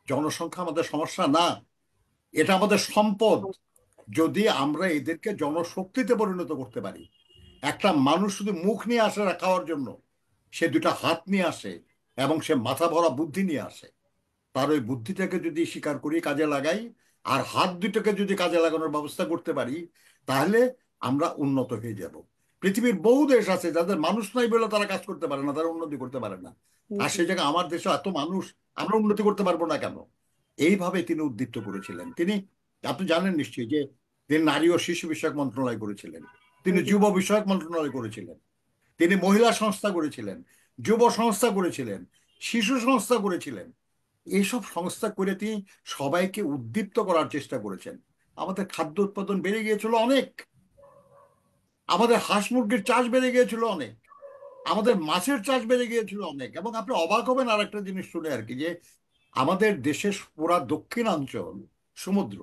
জনসংখ্যা আমাদের সমস্যা না, এটা আমাদের সম্পদ, যদি আমরা এদেরকে জনশক্তিতে পরিণত করতে পারি। একটা মানুষ শুধু মুখ নিয়ে আসে না খাওয়ার জন্য, সে দুটা হাত নিয়ে আসে এবং সে মাথা ভরা বুদ্ধি নিয়ে আসে। তার ওই বুদ্ধিটাকে যদি স্বীকার করি, কাজে লাগাই, আর হাত দুটোকে যদি কাজে লাগানোর ব্যবস্থা করতে পারি, তাহলে আমরা উন্নত হয়ে যাব। পৃথিবীর বহু দেশ আছে যাদের মানুষ নাই বলে তারা কাজ করতে পারে না, তারা উন্নতি করতে পারে না। আর জি। সেই জায়গায় আমার দেশে এত মানুষ, আমরা উন্নতি করতে পারবো না কেন? এইভাবে তিনি উদ্দীপ্ত করেছিলেন। তিনি, আপনি জানেন নিশ্চয়ই যে তিনি নারী ও শিশু বিষয়ক মন্ত্রণালয় করেছিলেন, তিনি জি। যুব বিষয়ক মন্ত্রণালয় করেছিলেন, তিনি মহিলা সংস্থা করেছিলেন, যুব সংস্থা করেছিলেন, শিশু সংস্থা করেছিলেন। এইসব সংস্থা করে তিনি সবাইকে উদ্দীপ্ত করার চেষ্টা করেছেন। আমাদের খাদ্য উৎপাদন বেড়ে গিয়েছিল অনেক, আমাদের হাঁস মুরগির চাষ বেড়ে গিয়েছিল অনেক, আমাদের মাছের চাষ বেড়ে গিয়েছিল অনেক। এবং আপনি অবাক হবেন আর একটা জিনিস শুনে আর কি, যে আমাদের দেশের পুরা দক্ষিণাঞ্চল সমুদ্র,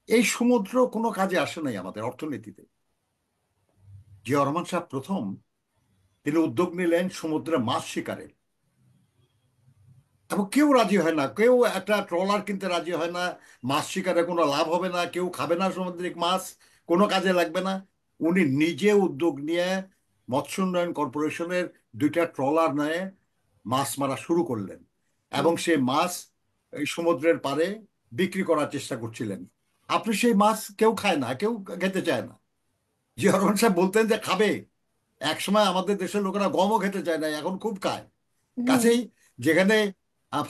এই সমুদ্র কোনো কাজে আসে নাই আমাদের অর্থনীতিতে। জিয়া রহমান সাহেব প্রথম তিনি উদ্যোগ নিলেন সমুদ্রে মাছ শিকারের। এবং কেউ রাজি হয় না, কেউ একটা ট্রলার কিনতে রাজি হয় না, মাছ শিকারে কোনো লাভ হবে না, কেউ খাবে না সামুদ্রিক মাছ, কোনো কাজে লাগবে না। উনি নিজে উদ্যোগ নিয়ে মৎস্য উন্নয়ন কর্পোরেশনের দুইটা ট্রলার নিয়ে মাছ মারা শুরু করলেন, এবং সেই মাছ এই সমুদ্রের পাড়ে বিক্রি করার চেষ্টা করছিলেন। আপনি সেই মাছ কেউ খায় না, কেউ খেতে চায় না। জিয়া রহমান সাহেব বলতেন যে খাবে। একসময় আমাদের দেশের লোকেরা গমও খেতে চায় না, এখন খুব খায়। হুম। কাছেই যেখানে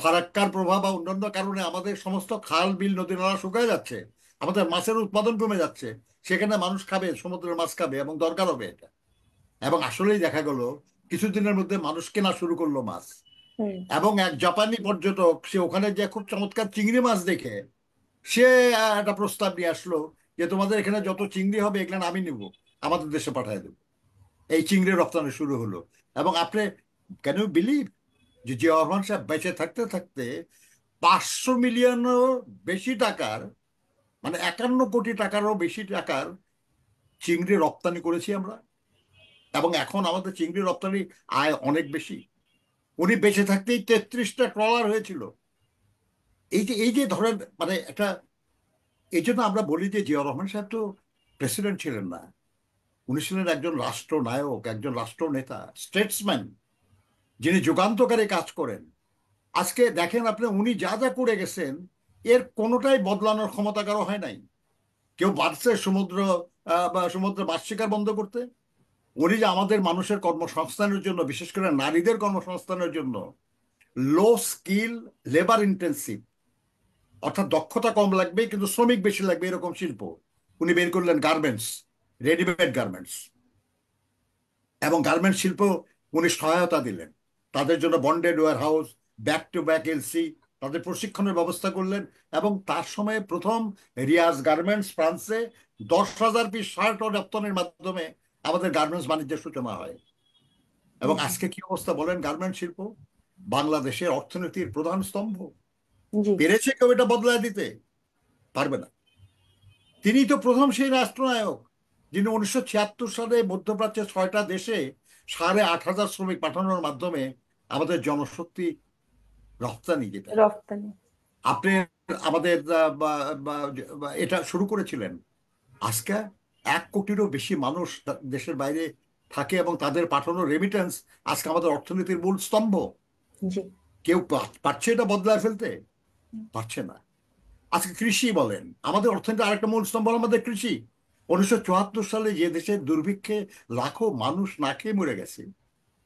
ফারাক্কার প্রভাব বা অন্যান্য কারণে আমাদের সমস্ত খাল বিল নদী নালা শুকিয়ে যাচ্ছে, আমাদের মাছের উৎপাদন কমে যাচ্ছে, সেখানে মানুষ খাবে, সমুদ্রের মাছ খাবে, এবং দরকার হবে এটা। এবং আসলেই দেখা গেল কিছুদিনের মধ্যে মানুষ কেনা শুরু করলো মাছ। হুম। এবং এক জাপানি পর্যটক, সে ওখানে যে খুব চমৎকার চিংড়ি মাছ দেখে, সে একটা প্রস্তাব নিয়ে আসলো যে তোমাদের এখানে যত চিংড়ি হবে এগুলো আমি নিব, আমাদের দেশে পাঠিয়ে দেবো। এই চিংড়ি রপ্তানি শুরু হলো। এবং আপনি ক্যান ইউ বিলিভ যে জিয়া রহমান সাহেব বেঁচে থাকতে থাকতে 500 মিলিয়নেরও বেশি টাকার, মানে 51 কোটি টাকারও বেশি টাকার চিংড়ি রপ্তানি করেছি আমরা। এবং এখন আমাদের চিংড়ি রপ্তানি আয় অনেক বেশি। উনি বেঁচে থাকতেই 33টা ট্রলার হয়েছিল। এই যে ধরেন, মানে একটা, এই জন্য আমরা বলি যে জিয়া রহমান সাহেব তো প্রেসিডেন্ট ছিলেন না, উনি ছিলেন একজন রাষ্ট্রনায়ক, একজন রাষ্ট্রনেতা, স্টেটসম্যান, যিনি যুগান্তকারী কাজ করেন। আজকে দেখেন আপনি, উনি যা যা করে গেছেন এর কোনোটাই বদলানোর ক্ষমতা কারো হয় নাই। কেউ পারছে সমুদ্র বা সমুদ্রে মাছ শিকার বন্ধ করতে? উনি যে আমাদের মানুষের কর্মসংস্থানের জন্য, বিশেষ করে নারীদের কর্মসংস্থানের জন্য লো স্কিল লেবার ইন্টেন্সিভ, অর্থাৎ দক্ষতা কম লাগবে কিন্তু শ্রমিক বেশি লাগবে, এরকম শিল্প উনি বের করলেন, গার্মেন্টস, রেডিমেড গার্মেন্টস। এবং গার্মেন্টস শিল্প উনি সহায়তা দিলেন, তাদের জন্য bonded warehouse, back to back LC, তাদের প্রশিক্ষণের ব্যবস্থা করলেন। এবং তার সময়ে প্রথম রিয়াজ গার্মেন্টস ফ্রান্সে 10,000 পিস শার্ট ও রপ্তানির মাধ্যমে আমাদের গার্মেন্টস বাণিজ্যের সূচনা হয়। এবং জি। আজকে কি অবস্থা বলেন, গার্মেন্টস শিল্প বাংলাদেশের অর্থনীতির প্রধান স্তম্ভ। জি। পেরেছে কেউ এটা বদলায় দিতে? পারবে না। তিনি তো প্রথম সেই রাষ্ট্রনায়ক যিনি 1976 সালে মধ্যপ্রাচ্যের 6টা দেশে 8,500 শ্রমিক পাঠানোর মাধ্যমে আমাদের জনশক্তি রপ্তানি, যেটা রপ্তানি। আপনি আমাদের এটা শুরু করেছিলেন। আজকে 1 কোটিরও বেশি মানুষ দেশের বাইরে থাকে, এবং তাদের পাঠানো রেমিটেন্স আজকে আমাদের অর্থনীতির মূল স্তম্ভ। জি। কেউ পারছে এটা বদলায় ফেলতে? পারছে না। আজকে কৃষি বলেন, আমাদের অর্থনীতির আরেকটা মূল স্তম্ভ হলো আমাদের কৃষি। 1974 সালে যে দেশের দুর্ভিক্ষে লাখো মানুষ না খেয়ে মরে গেছে,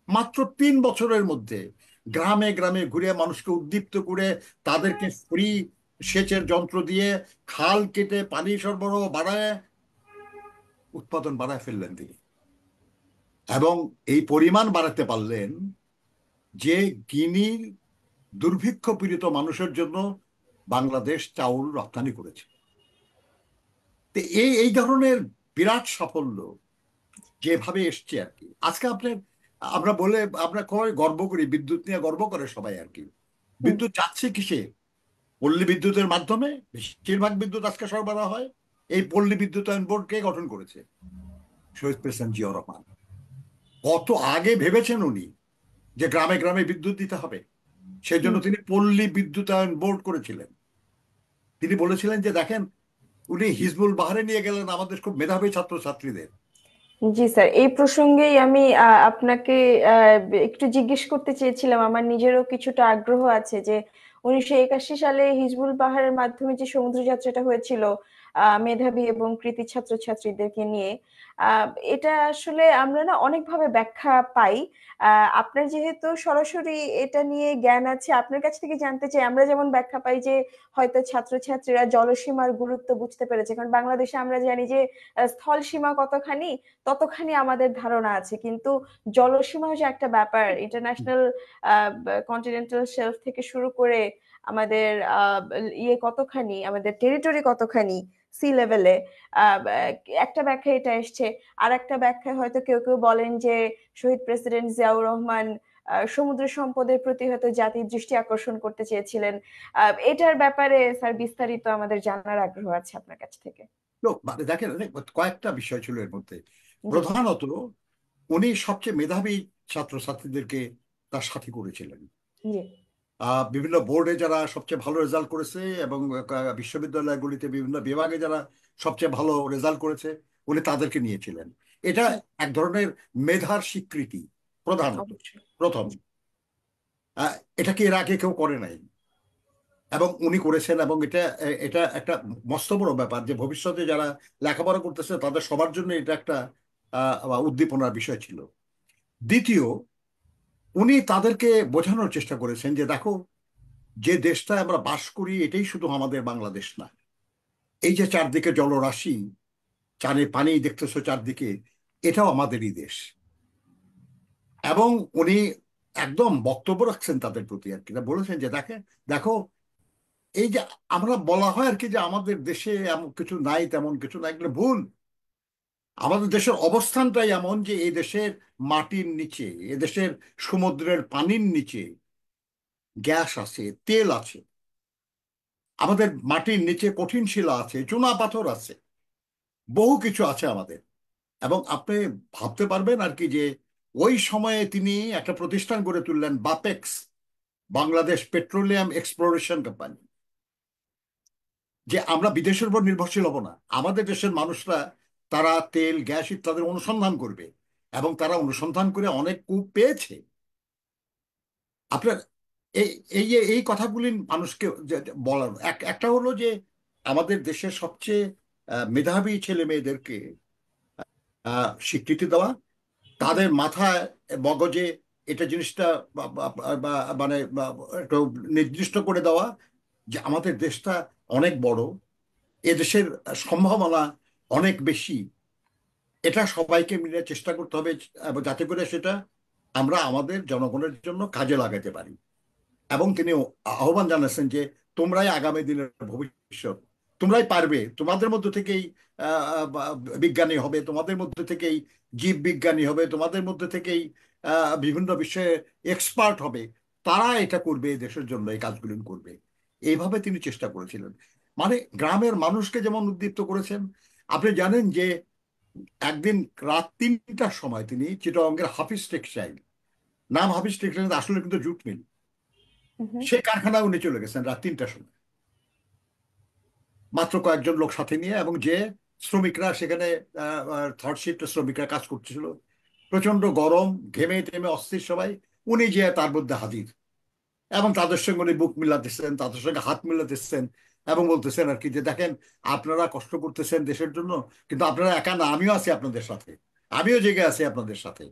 মাত্র 3 বছরের মধ্যে গ্রামে গ্রামে ঘুরে মানুষকে উদ্দীপ্ত করে তাদেরকে ফ্রি সেচের যন্ত্র দিয়ে খাল কেটে পানি সরবরাহ বাড়ায় উৎপাদন বাড়ায় ফেললেন তিনি। এবং এই পরিমাণ বাড়াতে পারলেন যে গিনির দুর্ভিক্ষ পীড়িত মানুষের জন্য বাংলাদেশ চাউল রপ্তানি করেছে। তো এই এই ধরনের বিরাট সাফল্য যেভাবে এসছে আর কি, আজকে আপনার আমরা বলে আমরা গর্ব করি, বিদ্যুৎ নিয়ে গর্ব করে সবাই আর কি। হুম। বিদ্যুৎ যাচ্ছে কিসে? পল্লী বিদ্যুতের মাধ্যমে বেশিরভাগ বিদ্যুৎ আজকে সরবরাহ হয়। এই পল্লী বিদ্যুতায়ন বোর্ড কে গঠন করেছে? শহীদ প্রেসিডেন্ট জিয়াউর রহমান। কত আগে ভেবেছেন উনি যে গ্রামে গ্রামে বিদ্যুৎ দিতে হবে, সেই জন্য তিনি পল্লী বিদ্যুতায়ন বোর্ড করেছিলেন। তিনি বলেছিলেন যে দেখেন, উনি হিজবুল বাহারে নিয়ে গেলেন আমাদের খুব মেধাবী ছাত্রছাত্রীদের। জি স্যার, এই প্রসঙ্গেই আমি আপনাকে একটু জিজ্ঞেস করতে চেয়েছিলাম। আমার নিজেরও কিছুটা আগ্রহ আছে যে 1981 সালে হিজবুল পাহাড়ের মাধ্যমে যে সমুদ্র যাত্রাটা হয়েছিল মেধাবী এবং কৃতী ছাত্রছাত্রীদেরকে নিয়ে, আহ, এটা আসলে আমরা না অনেকভাবে ব্যাখ্যা পাই। আপনার যেহেতু সরাসরি এটা নিয়ে জ্ঞান আছে, আপনার কাছ থেকে জানতে চাই। আমরা যেমন ব্যাখ্যা পাই যে হয়তো ছাত্রছাত্রীরা জলসীমার গুরুত্ব বুঝতে পেরেছে, কারণ বাংলাদেশে আমরা জানি যে স্থল সীমা কতখানি ততখানি আমাদের ধারণা আছে, কিন্তু জলসীমাও যে একটা ব্যাপার, ইন্টারন্যাশনাল কন্টিনেন্টাল শেলফ থেকে শুরু করে আমাদের ইয়ে কতখানি, আমাদের টেরিটরি কতখানি সি লেভেলে, একটা ব্যাখ্যা এটা এসছে। আর একটা ব্যাখ্যায় হয়তো কেউ কেউ বলেন যে শহীদ প্রেসিডেন্ট জিয়াউর রহমান সমুদ্র সম্পদের প্রতি হয়তো জাতির দৃষ্টি আকর্ষণ করতে চেয়েছিলেন। এটার ব্যাপারে স্যার বিস্তারিত আমাদের জানার আগ্রহ আছে আপনার কাছ থেকে। তো মানে দেখেন, কয়েকটা বিষয় ছিল এর মধ্যে। জি। প্রধানত উনি সবচেয়ে মেধাবী ছাত্রছাত্রীদেরকে তার সাথে করেছিলেন। জি। বিভিন্ন বোর্ডে যারা সবচেয়ে ভালো রেজাল্ট করেছে এবং বিশ্ববিদ্যালয়গুলিতে বিভিন্ন বিভাগে যারা সবচেয়ে ভালো রেজাল্ট করেছে, উনি তাদেরকে নিয়েছিলেন। এটা হুম। এক ধরনের মেধার স্বীকৃতি প্রধানত। অবশ্যই। প্রথম, এটা কি এর আগে কেউ করে নাই, এবং উনি করেছেন। এবং এটা এটা একটা মস্ত বড় ব্যাপার যে ভবিষ্যতে যারা লেখাপড়া করতেছে তাদের সবার জন্য এটা একটা উদ্দীপনার বিষয় ছিল। দ্বিতীয়, উনি তাদেরকে বোঝানোর চেষ্টা করেছেন যে দেখো, যে দেশটায় আমরা বাস করি এটাই শুধু আমাদের বাংলাদেশ না। এই যে চারদিকে জলরাশি, চারে পানি দেখতেছো চারদিকে, এটাও আমাদেরই দেশ। এবং উনি একদম বক্তব্য রাখছেন তাদের প্রতি আর কি, বলেছেন যে দেখো, এই যে আমরা বলা হয় আর কি যে আমাদের দেশে এমন কিছু নাই, তেমন কিছু নাই, এগুলো ভুল। আমাদের দেশের অবস্থানটাই এমন যে এই দেশের মাটির নিচে, এ দেশের সমুদ্রের পানির নিচে গ্যাস আছে, তেল আছে। আমাদের মাটির নিচে কঠিন শিলা আছে, চুনা পাথর আছে, বহু কিছু আছে আমাদের। এবং আপনি ভাবতে পারবেন আর কি যে ওই সময়ে তিনি একটা প্রতিষ্ঠান গড়ে তুললেন, Bapex, Bangladesh petroleum exploration company. যে আমরা বিদেশের উপর নির্ভরশীল হব না, আমাদের দেশের মানুষরা তারা তেল গ্যাস ইত্যাদির অনুসন্ধান করবে, এবং তারা অনুসন্ধান করে অনেক কূপ পেয়েছে। আপনার এই এই এই কথাগুলি মানুষকে বলার একটা হলো যে আমাদের দেশের সবচেয়ে মেধাবী ছেলে মেয়েদেরকে স্বীকৃতি দেওয়া, হুম। তাদের মাথায় মগজে এটা জিনিসটা মানে একটু নির্দিষ্ট করে দেওয়া যে আমাদের দেশটা অনেক বড়, এদেশের সম্ভাবনা অনেক বেশি। এটা সবাইকে মিলে চেষ্টা করতে হবে, এবং যাতে করে সেটা আমরা আমাদের জনগণের জন্য কাজে লাগাতে পারি। এবং তিনি আহ্বান জানাচ্ছেন যে তোমরাই আগামী দিনের ভবিষ্যৎ, তোমরাই পারবে, তোমাদের মধ্য থেকেই বিজ্ঞানী হবে, তোমাদের মধ্যে থেকেই জীব বিজ্ঞানী হবে, তোমাদের মধ্যে থেকেই বিভিন্ন বিষয়ে এক্সপার্ট হবে। তারা এটা করবে, এই দেশের জন্য এই কাজগুলো করবে। এইভাবে তিনি চেষ্টা করেছিলেন। মানে গ্রামের মানুষকে যেমন উদ্দীপ্ত করেছেন। আপনি জানেন যে একদিন রাত 3টার সময় তিনি চিটাগংয়ের হাফিজ টেক্সটাইল, নাম হাফিজ টেক্সটাইল, আসলে কিন্তু জুট মিল, হুম। সে কারখানায় উনি চলে গেছেন রাত 3টার সময়, মাত্র কয়েকজন লোক সাথে নিয়ে। এবং যে শ্রমিকরা সেখানে, থার্ড শিফট শ্রমিকরা কাজ করতেছিল, প্রচন্ড গরম, ঘেমে টেমে অস্থির সবাই, উনি যে তার মধ্যে হাজির। এবং তাদের সঙ্গে উনি বুক মিলাতেছেন, তাদের সঙ্গে হাত মিলাতেছেন, এবং বলতেছেন আর কি যে দেখেন, আপনারা কষ্ট করতেছেন দেশের জন্য, কিন্তু আপনারা একা না, আমিও আছি আপনাদের সাথে, আমিও জেগে আছি আপনাদের সাথে।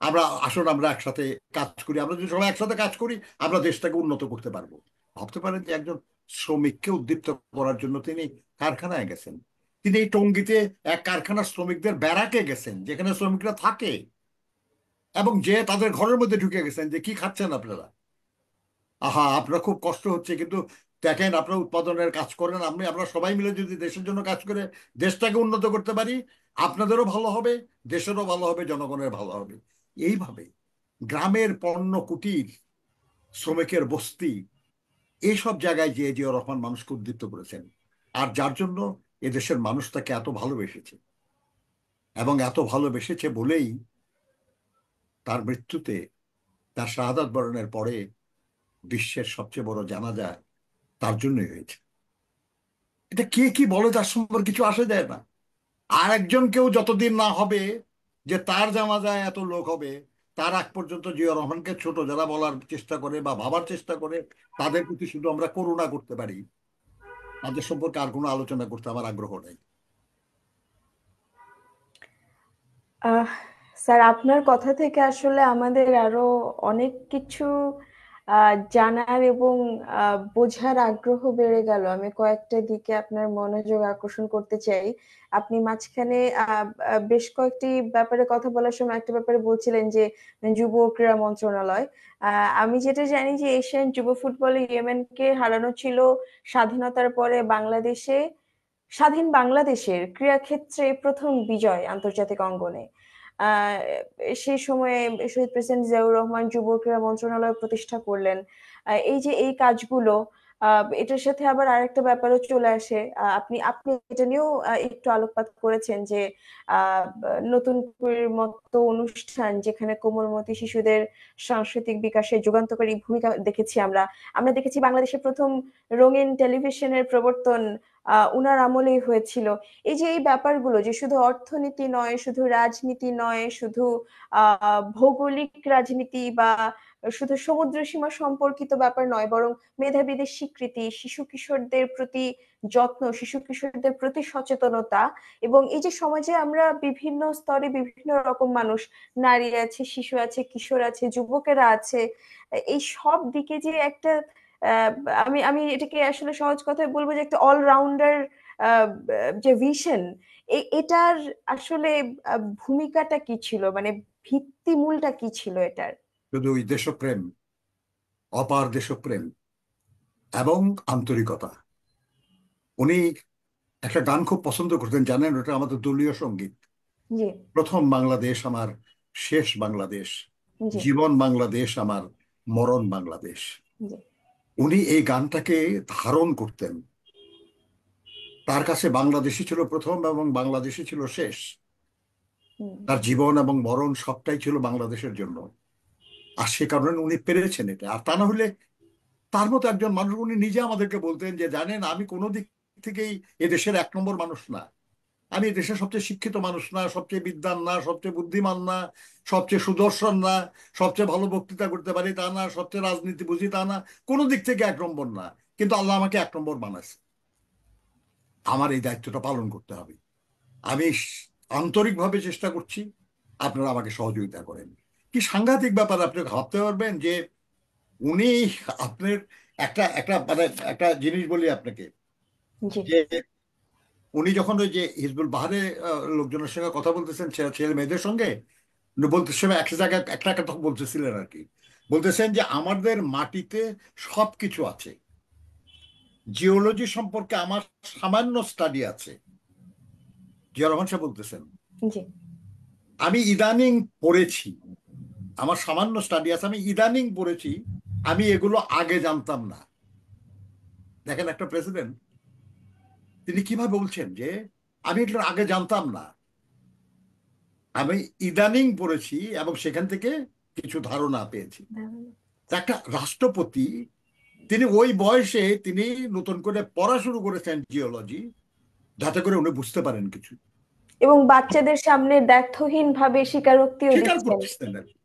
আমরা আসুন আমরা একসাথে কাজ করি, আমরা যদি সবাই একসাথে কাজ করি আমরা দেশটাকে উন্নত করতে পারবো। ভাবতে পারেন যে একজন শ্রমিককে উদ্দীপ্ত করার জন্য তিনি কারখানায় গেছেন। তিনি এই টঙ্গীতে এক কারখানার শ্রমিকদের ব্যারাকে গেছেন যেখানে শ্রমিকরা থাকে, এবং যে তাদের ঘরের মধ্যে ঢুকে গেছেন যে কি খাচ্ছেন আপনারা, আহা আপনারা খুব কষ্ট হচ্ছে, কিন্তু দেখেন, আপনারা উৎপাদনের কাজ করেন, আমরা সবাই মিলে যদি দেশের জন্য কাজ করে দেশটাকে উন্নত করতে পারি, আপনাদেরও ভালো হবে, দেশেরও ভালো হবে, জনগণের ভালো হবে। এইভাবে গ্রামের পণ্য কুটির, শ্রমিকের বস্তি, এইসব জায়গায় যে জিয়াউর রহমান মানুষকে উদ্দীপ্ত করেছেন, আর যার জন্য এদেশের মানুষ তাকে এত ভালোবেসেছে, এবং এত ভালোবেসেছে বলেই তার মৃত্যুতে, তার শাহাদাত বরণের পরে বিশ্বের সবচেয়ে বড় জানাজা তার জন্যই হয়েছে। এটা কে কি বলে তার সম্পর্কে কিছু আসে যায় না। আর একজন কেউ যতদিন না হবে যে তার জানাজায় এত লোক হবে, তার আগ পর্যন্ত জিয়া রহমানকে ছোট যারা বলার চেষ্টা করে বা ভাবার চেষ্টা করে, তাদের প্রতি শুধু আমরা করুণা করতে পারি, তাদের সম্পর্কে আর কোনো আলোচনা করতে আমার আগ্রহ নেই। আহ স্যার, আপনার কথা থেকে আসলে আমাদের আরো অনেক কিছু জানার এবং বোঝার আগ্রহ বেড়ে গেল। আমি কয়েকটা দিকে আপনার মনোযোগ আকর্ষণ করতে চাই। আপনি মাঝখানে বেশ কয়েকটি ব্যাপারে কথা বলার সময় একটা ব্যাপারে বলছিলেন যে যুব ও ক্রীড়া মন্ত্রণালয়। আমি যেটা জানি যে এশিয়ান যুব ফুটবলে ইয়েমেনকে হারানো ছিল স্বাধীনতার পরে বাংলাদেশে, স্বাধীন বাংলাদেশের ক্রীড়াক্ষেত্রে প্রথম বিজয় আন্তর্জাতিক অঙ্গনে। আহ সেই সময়ে শহীদ প্রেসিডেন্ট জিয়াউর রহমান যুব ক্রীড়া মন্ত্রণালয় প্রতিষ্ঠা করলেন। এই যে এই কাজগুলো, এটার সাথে আবার আরেকটা ব্যাপারও চলে আসে। আপনি আপনি এটা নিয়েও একটু আলোকপাত করেছেন যে নতুন করে মতো অনুষ্ঠান যেখানে কোমলমতি শিশুদের সাংস্কৃতিক বিকাশে যুগান্তকারী ভূমিকা দেখেছি আমরা। আমরা দেখেছি বাংলাদেশের প্রথম রঙিন টেলিভিশনের প্রবর্তন উনার আমলেই হয়েছিল। এই যে এই ব্যাপারগুলো যে শুধু অর্থনীতি নয়, শুধু রাজনীতি নয়, শুধু ভৌগোলিক রাজনীতি বা শুধু সমুদ্র সীমা সম্পর্কিত ব্যাপার নয়, বরং মেধাবীদের স্বীকৃতি, শিশু কিশোরদের প্রতি যত্ন, শিশু কিশোরদের প্রতি সচেতনতা, এবং এই যে সমাজে আমরা বিভিন্ন স্তরে বিভিন্ন রকম মানুষ, নারী আছে, শিশু আছে, কিশোর আছে, যুবকেরা আছে, এই সব দিকে যে একটা আহ, আমি আমি এটাকে আসলে সহজ কথায় বলবো যে একটা অলরাউন্ডার যে ভিশন, এটার আসলে ভূমিকাটা কি ছিল, মানে ভিত্তিমূলটা কি ছিল এটার? শুধু ওই দেশপ্রেম, অপার দেশপ্রেম এবং আন্তরিকতা। উনি একটা গান খুব পছন্দ করতেন, জানেন? ওটা আমাদের দলীয় সঙ্গীত, জি। প্রথম বাংলাদেশ আমার, শেষ বাংলাদেশ, জি। জীবন বাংলাদেশ আমার, মরণ বাংলাদেশ। জি। উনি এই গানটাকে ধারণ করতেন। তার কাছে বাংলাদেশই ছিল প্রথম এবং বাংলাদেশই ছিল শেষ। হুম। তার জীবন এবং মরণ সবটাই ছিল বাংলাদেশের জন্য। আর সে কারণে উনি পেরেছেন এটা। আর তা না হলে তার মতো একজন মানুষ, উনি নিজে আমাদেরকে বলতেন যে জানেন, আমি কোনো দিক থেকেই এদেশের এক নম্বর মানুষ না, আমি দেশের সবচেয়ে শিক্ষিত মানুষ না, সবচেয়ে বিদ্বান না, সবচেয়ে বুদ্ধিমান না, সবচেয়ে সুদর্শন না, সবচেয়ে ভালো বক্তৃতা করতে পারি তা না, সবচেয়ে রাজনীতি বুঝি তা না, কোনো দিক থেকে এক নম্বর না, কিন্তু আল্লাহ আমাকে এক নম্বর বানাইছে। আমার এই দায়িত্বটা পালন করতে হবে। আমি আন্তরিকভাবে চেষ্টা করছি, আপনারা আমাকে সহযোগিতা করেন। কি সাংঘাতিক ব্যাপার! আপনি ভাবতে পারবেন যে উনি, আপনার একটা একটা মানে একটা জিনিস বলি আপনাকে, জি। যে উনি যখন ওই যে হিজবুল বাহারে লোকজনের সঙ্গে কথা বলতেছেন, ছেলে মেয়েদের সঙ্গে বলতে সময় একটা জায়গায় একটা একটা তখন বলতেছিলেন আর কি, বলতেছেন যে আমাদের মাটিতে সব কিছু আছে, জিওলজি সম্পর্কে আমার সামান্য স্টাডি আছে। জিয়া রহমান সাহেব বলতেছেন, জি। আমি ইদানিং পড়েছি, আমার সামান্য স্টাডি আছে, আমি ইদানিং পড়েছি, আমি এগুলো আগে জানতাম না। দেখেন একটা প্রেসিডেন্ট, তিনি কিভাবে বলছেন যে আমি এগুলো আগে জানতাম না, আমি ইদানিং পড়েছি এবং সেখান থেকে কিছু ধারণা পেয়েছি। একটা রাষ্ট্রপতি, তিনি ওই বয়সে তিনি নতুন করে পড়া শুরু করেছেন জিওলজি, যাতে করে উনি বুঝতে পারেন কিছু, এবং বাচ্চাদের সামনে দ্ব্যর্থহীন ভাবে স্বীকারোক্তিও স্বীকার দিচ্ছেন। করতেছেন আর কি।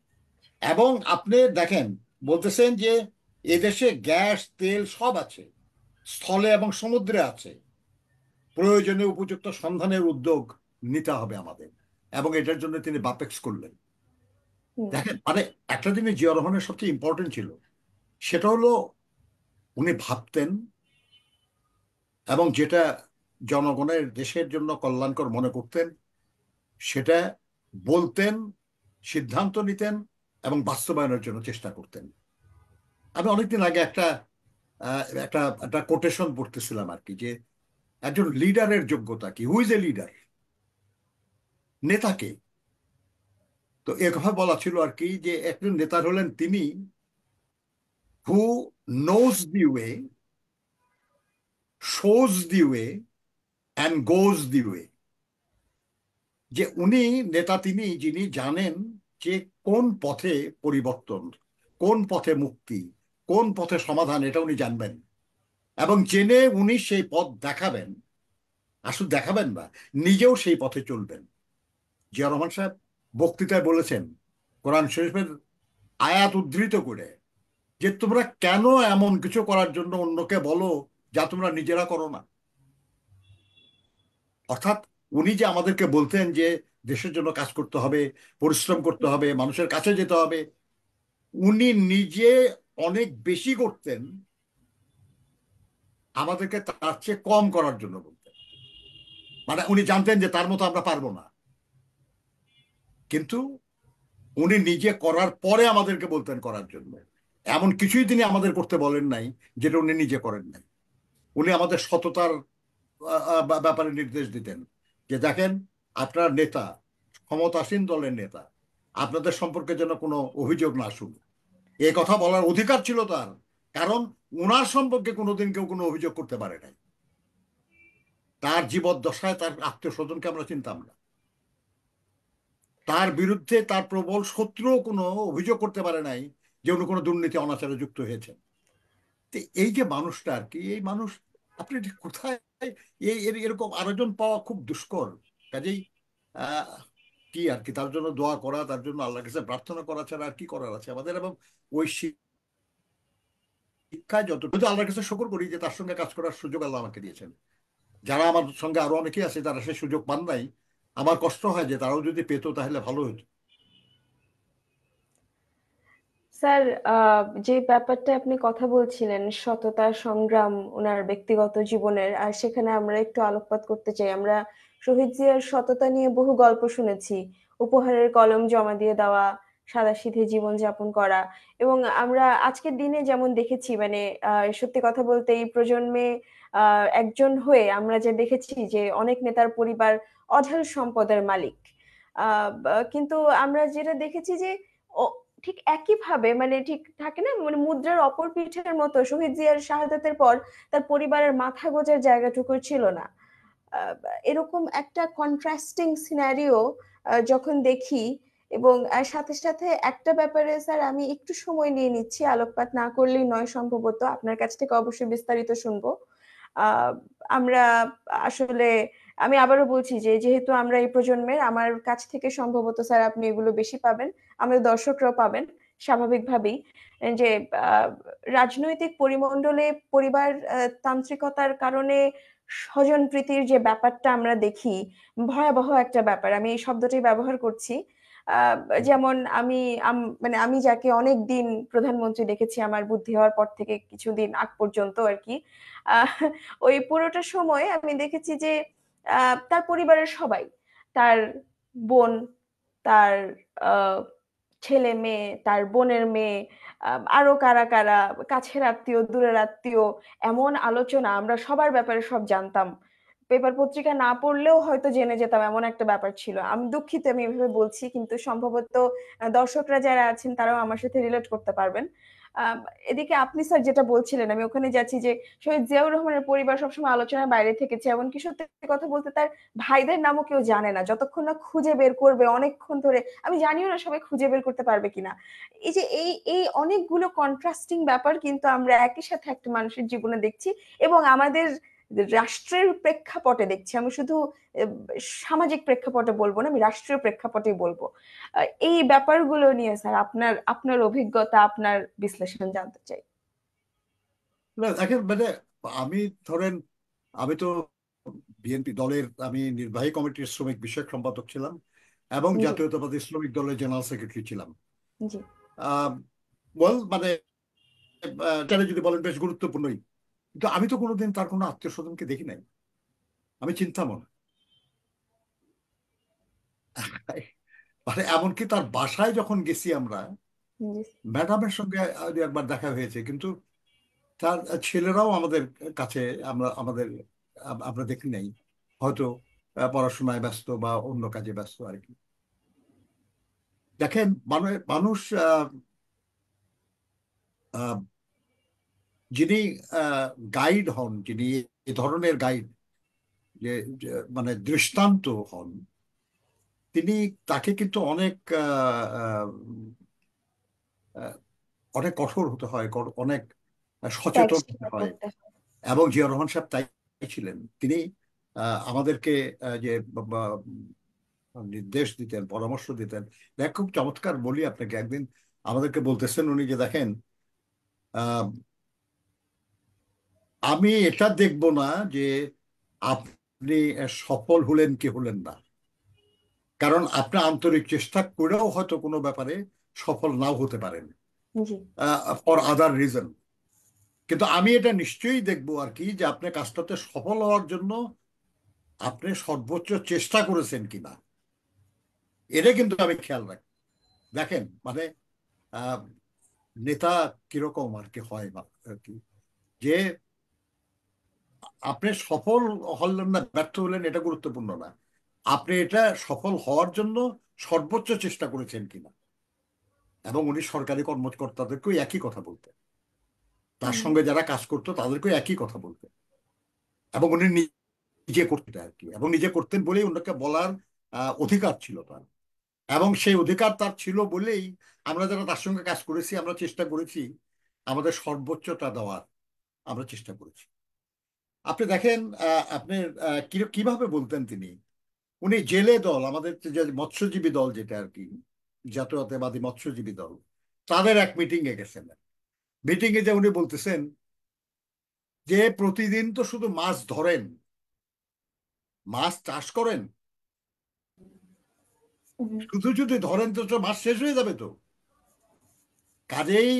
এবং আপনি দেখেন, বলতেছেন যে এদেশে গ্যাস তেল সব আছে, স্থলে এবং সমুদ্রে আছে, প্রয়োজনে উপযুক্ত সন্ধানের উদ্যোগ নিতে হবে আমাদের, এবং এটার জন্য তিনি বাপেক্স করলেন। হুম। দেখেন, মানে একটা জিনিস জিয়া রহমানের সবচেয়ে ইম্পর্টেন্ট ছিল, সেটা হলো উনি ভাবতেন, এবং যেটা জনগণের দেশের জন্য কল্যাণকর মনে করতেন সেটা বলতেন, সিদ্ধান্ত নিতেন এবং বাস্তবায়নের জন্য চেষ্টা করতেন। আমি অনেকদিন আগে একটা একটা একটা কোটেশন পড়তেছিলাম আর কি, যে একজন লিডারের যোগ্যতা কি, হু ইজ এ লিডার, নেতাকে। তো এ কথা বলা ছিল আর কি, যে একজন নেতা হলেন তিনি who knows the way, shows the way, and goes the way. যে উনি নেতা তিনি যিনি জানেন যে কোন পথে পরিবর্তন, কোন পথে মুক্তি, কোন পথে সমাধান, এটা উনি জানবেন, এবং জেনে উনি সেই পথ দেখাবেন। আসলে দেখাবেন না, নিজেও সেই পথে চলবেন। জিয়া রহমান সাহেব বক্তৃতায় বলেছেন, কোরআন শরীফের আয়াত উদ্ধৃত করে, যে তোমরা কেন এমন কিছু করার জন্য অন্যকে বলো যা তোমরা নিজেরা করো না। অর্থাৎ উনি যে আমাদেরকে বলতেন যে দেশের জন্য কাজ করতে হবে, পরিশ্রম করতে হবে, মানুষের কাছে যেতে হবে, উনি নিজে অনেক বেশি করতেন, আমাদেরকে তার চেয়ে কম করার জন্য বলতেন। মানে উনি জানতেন যে তার মতো আমরা পারবো না, কিন্তু উনি নিজে করার পরে আমাদেরকে বলতেন করার জন্য। এমন কিছুই তিনি আমাদের করতে বলেন নাই যেটা উনি নিজে করেন নাই। উনি আমাদের সততার ব্যাপারে নির্দেশ দিতেন, যে দেখেন, আপনার নেতা, ক্ষমতাসীন দলের নেতা, আপনাদের সম্পর্কে যেন কোনো অভিযোগ না শুনে। এ কথা বলার অধিকার ছিল তার, কারণ ওনার সম্পর্কে কোনোদিন কেউ কোনো অভিযোগ করতে পারে নাই। তার জীবদ্দশায় তার আত্মীয় স্বজনকে আমরা চিনতাম না, তার বিরুদ্ধে তার প্রবল শত্রুও কোনো অভিযোগ করতে পারে নাই যে উনি কোনো দুর্নীতি অনাচারে যুক্ত হয়েছেন। তো এই যে মানুষটা আর কি, এই মানুষ আপনি ঠিক কোথায়, এরকম আরেকজন পাওয়া খুব দুষ্কর। কাজেই আহ কি আর কি, তার জন্য দোয়া করা, তার জন্য আল্লাহর কাছে প্রার্থনা করা ছাড়া আর কি করার আছে আমাদের। এবং ওই শিক্ষায় যতটুকু আল্লাহর কাছে শুকর করি যে তার সঙ্গে কাজ করার সুযোগ আল্লাহ আমাকে দিয়েছেন। যারা আমার সঙ্গে আরো অনেকেই আছে তারা সেই সুযোগ পান নাই, আমার কষ্ট হয় যে তারাও যদি পেতো তাহলে ভালো হতো। স্যার, যে ব্যাপারটা আপনি কথা বলছিলেন, সততা সংগ্রাম ওনার ব্যক্তিগত জীবনের, আর সেখানে আমরা একটু আলোকপাত করতে চাই। আমরা শহীদ জিয়ার সততা নিয়ে বহু গল্প শুনেছি, উপহারের কলম জমা দিয়ে দেওয়া, সাদাসিধে জীবন যাপন করা। এবং আমরা আজকের দিনে যেমন দেখেছি, মানে সত্যি কথা বলতে এই প্রজন্মে একজন হয়ে আমরা যে দেখেছি যে অনেক নেতার পরিবার অঢেল সম্পদের মালিক। কিন্তু আমরা যেটা দেখেছি যে ঠিক একইভাবে, মানে ঠিক থাকে না, মানে মুদ্রার অপর পিঠের মতো শহীদ জিয়ার শাহাদাতের পর তার পরিবারের মাথা গোঁজার জায়গাটুকু ছিল না। আহ, এরকম একটা কন্ট্রাস্টিং সিনারিও যখন দেখি। এবং সাথে সাথে একটা ব্যাপারে স্যার আমি একটু সময় নিয়ে নিচ্ছি, আলোকপাত না করলেই নয়, সম্ভবত আপনার কাছ থেকে অবশ্যই বিস্তারিত শুনবো। আহ, আমরা আসলে, আমি আবারও বলছি যে যেহেতু আমরা এই প্রজন্মের, আমার কাছ থেকে সম্ভবত স্যার আপনি এগুলো বেশি পাবেন, আমাদের দর্শকরাও পাবেন স্বাভাবিকভাবেই। যে আহ, রাজনৈতিক পরিমণ্ডলে পরিবার তান্ত্রিকতার কারণে স্বজন প্রীতির যে ব্যাপারটা আমরা দেখি, ভয়াবহ একটা ব্যাপার, আমি এই শব্দটাই ব্যবহার করছি। আহ, যেমন মানে আমি যাকে অনেক দিন প্রধানমন্ত্রী দেখেছি আমার বুদ্ধি হওয়ার পর থেকে কিছুদিন আগ পর্যন্ত আর কি, আহ, ওই পুরোটা সময় আমি দেখেছি যে তার পরিবারের সবাই, তার বোন, তার আহ, ছেলে মেয়ে, তার বোনের মেয়ে, আরো কারা কারা, কাছের আত্মীয়, দূরের আত্মীয়, এমন আলোচনা আমরা সবার ব্যাপারে সব জানতাম। পেপার পত্রিকা না পড়লেও হয়তো জেনে যেতাম, এমন একটা ব্যাপার ছিল। আমি দুঃখিত আমি এভাবে বলছি, কিন্তু সম্ভবত দর্শকরা যারা আছেন তারাও আমার সাথে রিলেট করতে পারবেন। আহ, এদিকে আপনি স্যার যেটা বলছিলেন, আমি ওখানে যাচ্ছি যে শহীদ জিয়াউর রহমানের পরিবার সবসময় আলোচনার বাইরে থেকেছে, এমনকি সত্যি কথা বলতে তার ভাইদের নামও কেউ জানে না যতক্ষণ না খুঁজে বের করবে অনেকক্ষণ ধরে। আমি জানিও না সবাই খুঁজে বের করতে পারবে কিনা। এই যে এই এই অনেকগুলো কন্ট্রাস্টিং ব্যাপার কিন্তু আমরা একই সাথে একটা মানুষের জীবনে দেখছি, এবং আমাদের রাষ্ট্রের প্রেক্ষাপটে দেখছি। আমি শুধু আহ, সামাজিক প্রেক্ষাপটে বলবো না, আমি রাষ্ট্রীয় প্রেক্ষাপটে বলবো। এই ব্যাপারগুলো নিয়ে স্যার আপনার আপনার অভিজ্ঞতা, আপনার বিশ্লেষণ জানতে চাই। না দেখেন, মানে আমি, ধরেন, আমি তো বিএনপি দলের, আমি নির্বাহী কমিটির শ্রমিক বিষয়ক সম্পাদক ছিলাম এবং জি। জাতীয়তাবাদী শ্রমিক দলের জেনারেল সেক্রেটারি ছিলাম। জি। আহ মানে এটা যদি বলেন বেশ গুরুত্বপূর্ণই, কিন্তু আমি তো কোনোদিন তার কোনো আত্মীয় স্বজনকে দেখি নাই, আমি চিন্তাম না। মানে এমনকি তার বাসায় যখন গেছি আমরা, জি। ম্যাডামের সঙ্গে দু একবার দেখা হয়েছে, কিন্তু তার ছেলেরাও আমাদের কাছে, আমাদের আমরা দেখি নাই, হয়তো পড়াশোনায় ব্যস্ত বা অন্য কাজে ব্যস্ত আর কি। দেখেন, মানুষ আহ, যিনি গাইড হন, যিনি এ ধরনের গাইড, যে যে মানে দৃষ্টান্ত হন, তিনি, তাকে কিন্তু অনেক আহ, অনেক কঠোর হতে হয়, অনেক ত্যাগ সচেতন হতে স্বীকার হয়। করতে হয়। এবং জিয়া রহমান সাহেব তাই ছিলেন। তিনি আমাদেরকে যে নির্দেশ দিতেন, পরামর্শ দিতেন। দেখ, খুব চমৎকার বলি আপনাকে, একদিন আমাদেরকে বলতেছেন উনি যে, দেখেন, আহ, আমি এটা দেখব না যে আপনি সফল হলেন কি হলেন না, কারণ আপনি আন্তরিক চেষ্টা করেও হয়তো কোনো ব্যাপারে সফল নাও হতে পারেন, জি। For other reason. কিন্তু আমি এটা নিশ্চয়ই দেখবো আর কি, যে আপনি কাজটাতে সফল হওয়ার জন্য আপনি সর্বোচ্চ চেষ্টা করেছেন কিনা, এটা কিন্তু আমি খেয়াল রাখি। দেখেন, মানে আহ, নেতা কিরকম আর কি হয় আর কি, যে আপনি সফল হলেন না ব্যর্থ হলেন এটা গুরুত্বপূর্ণ না, আপনি এটা সফল হওয়ার জন্য সর্বোচ্চ চেষ্টা করেছেন কিনা। এবং উনি সরকারি কর্মকর্তাদেরকেও একই কথা বলতেন, তার হুম। সঙ্গে যারা কাজ করতো তাদেরকেও একই কথা বলতেন। এবং উনি নিজে করতেন আর কি, এবং নিজে করতেন বলেই ওনাকে বলার অধিকার ছিল তার। এবং সেই অধিকার তার ছিল বলেই আমরা যারা তার সঙ্গে কাজ করেছি, আমরা চেষ্টা করেছি আমাদের সর্বোচ্চটা দেওয়ার, আমরা চেষ্টা করেছি। আপনি দেখেন, আপনি কিভাবে বলতেন তিনি। উনি জেলে দল, আমাদের যে মৎস্যজীবী দল যেটা আর কি, জাতীয়তাবাদী মৎস্যজীবী দল, তাদের এক মিটিং এ গেছেন। মিটিং এ যে উনি বলতেছেন যে প্রতিদিন তো শুধু মাছ ধরেন, মাছ চাষ করেন, হুম। শুধু যদি ধরেন তো তো মাছ শেষ হয়ে যাবে তো। কাজেই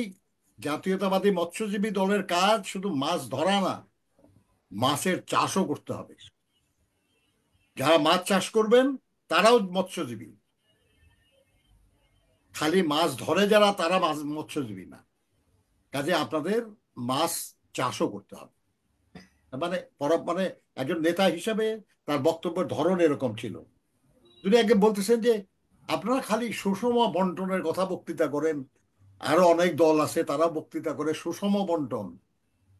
জাতীয়তাবাদী মৎস্যজীবী দলের কাজ শুধু মাছ ধরা না, মাছের চাষও করতে হবে। যারা মাছ চাষ করবেন তারাও মৎস্যজীবী, খালি মাছ ধরে যারা তারা মাছ মৎস্যজীবী না। কাজে আপনাদের মাছ চাষও করতে হবে। মানে মানে একজন নেতা হিসাবে তার বক্তব্যের ধরন এরকম ছিল। তিনি আগে বলতেছেন যে আপনারা খালি সুষম বন্টনের কথা বক্তৃতা করেন, আরো অনেক দল আছে তারা বক্তৃতা করে সুষম বন্টন।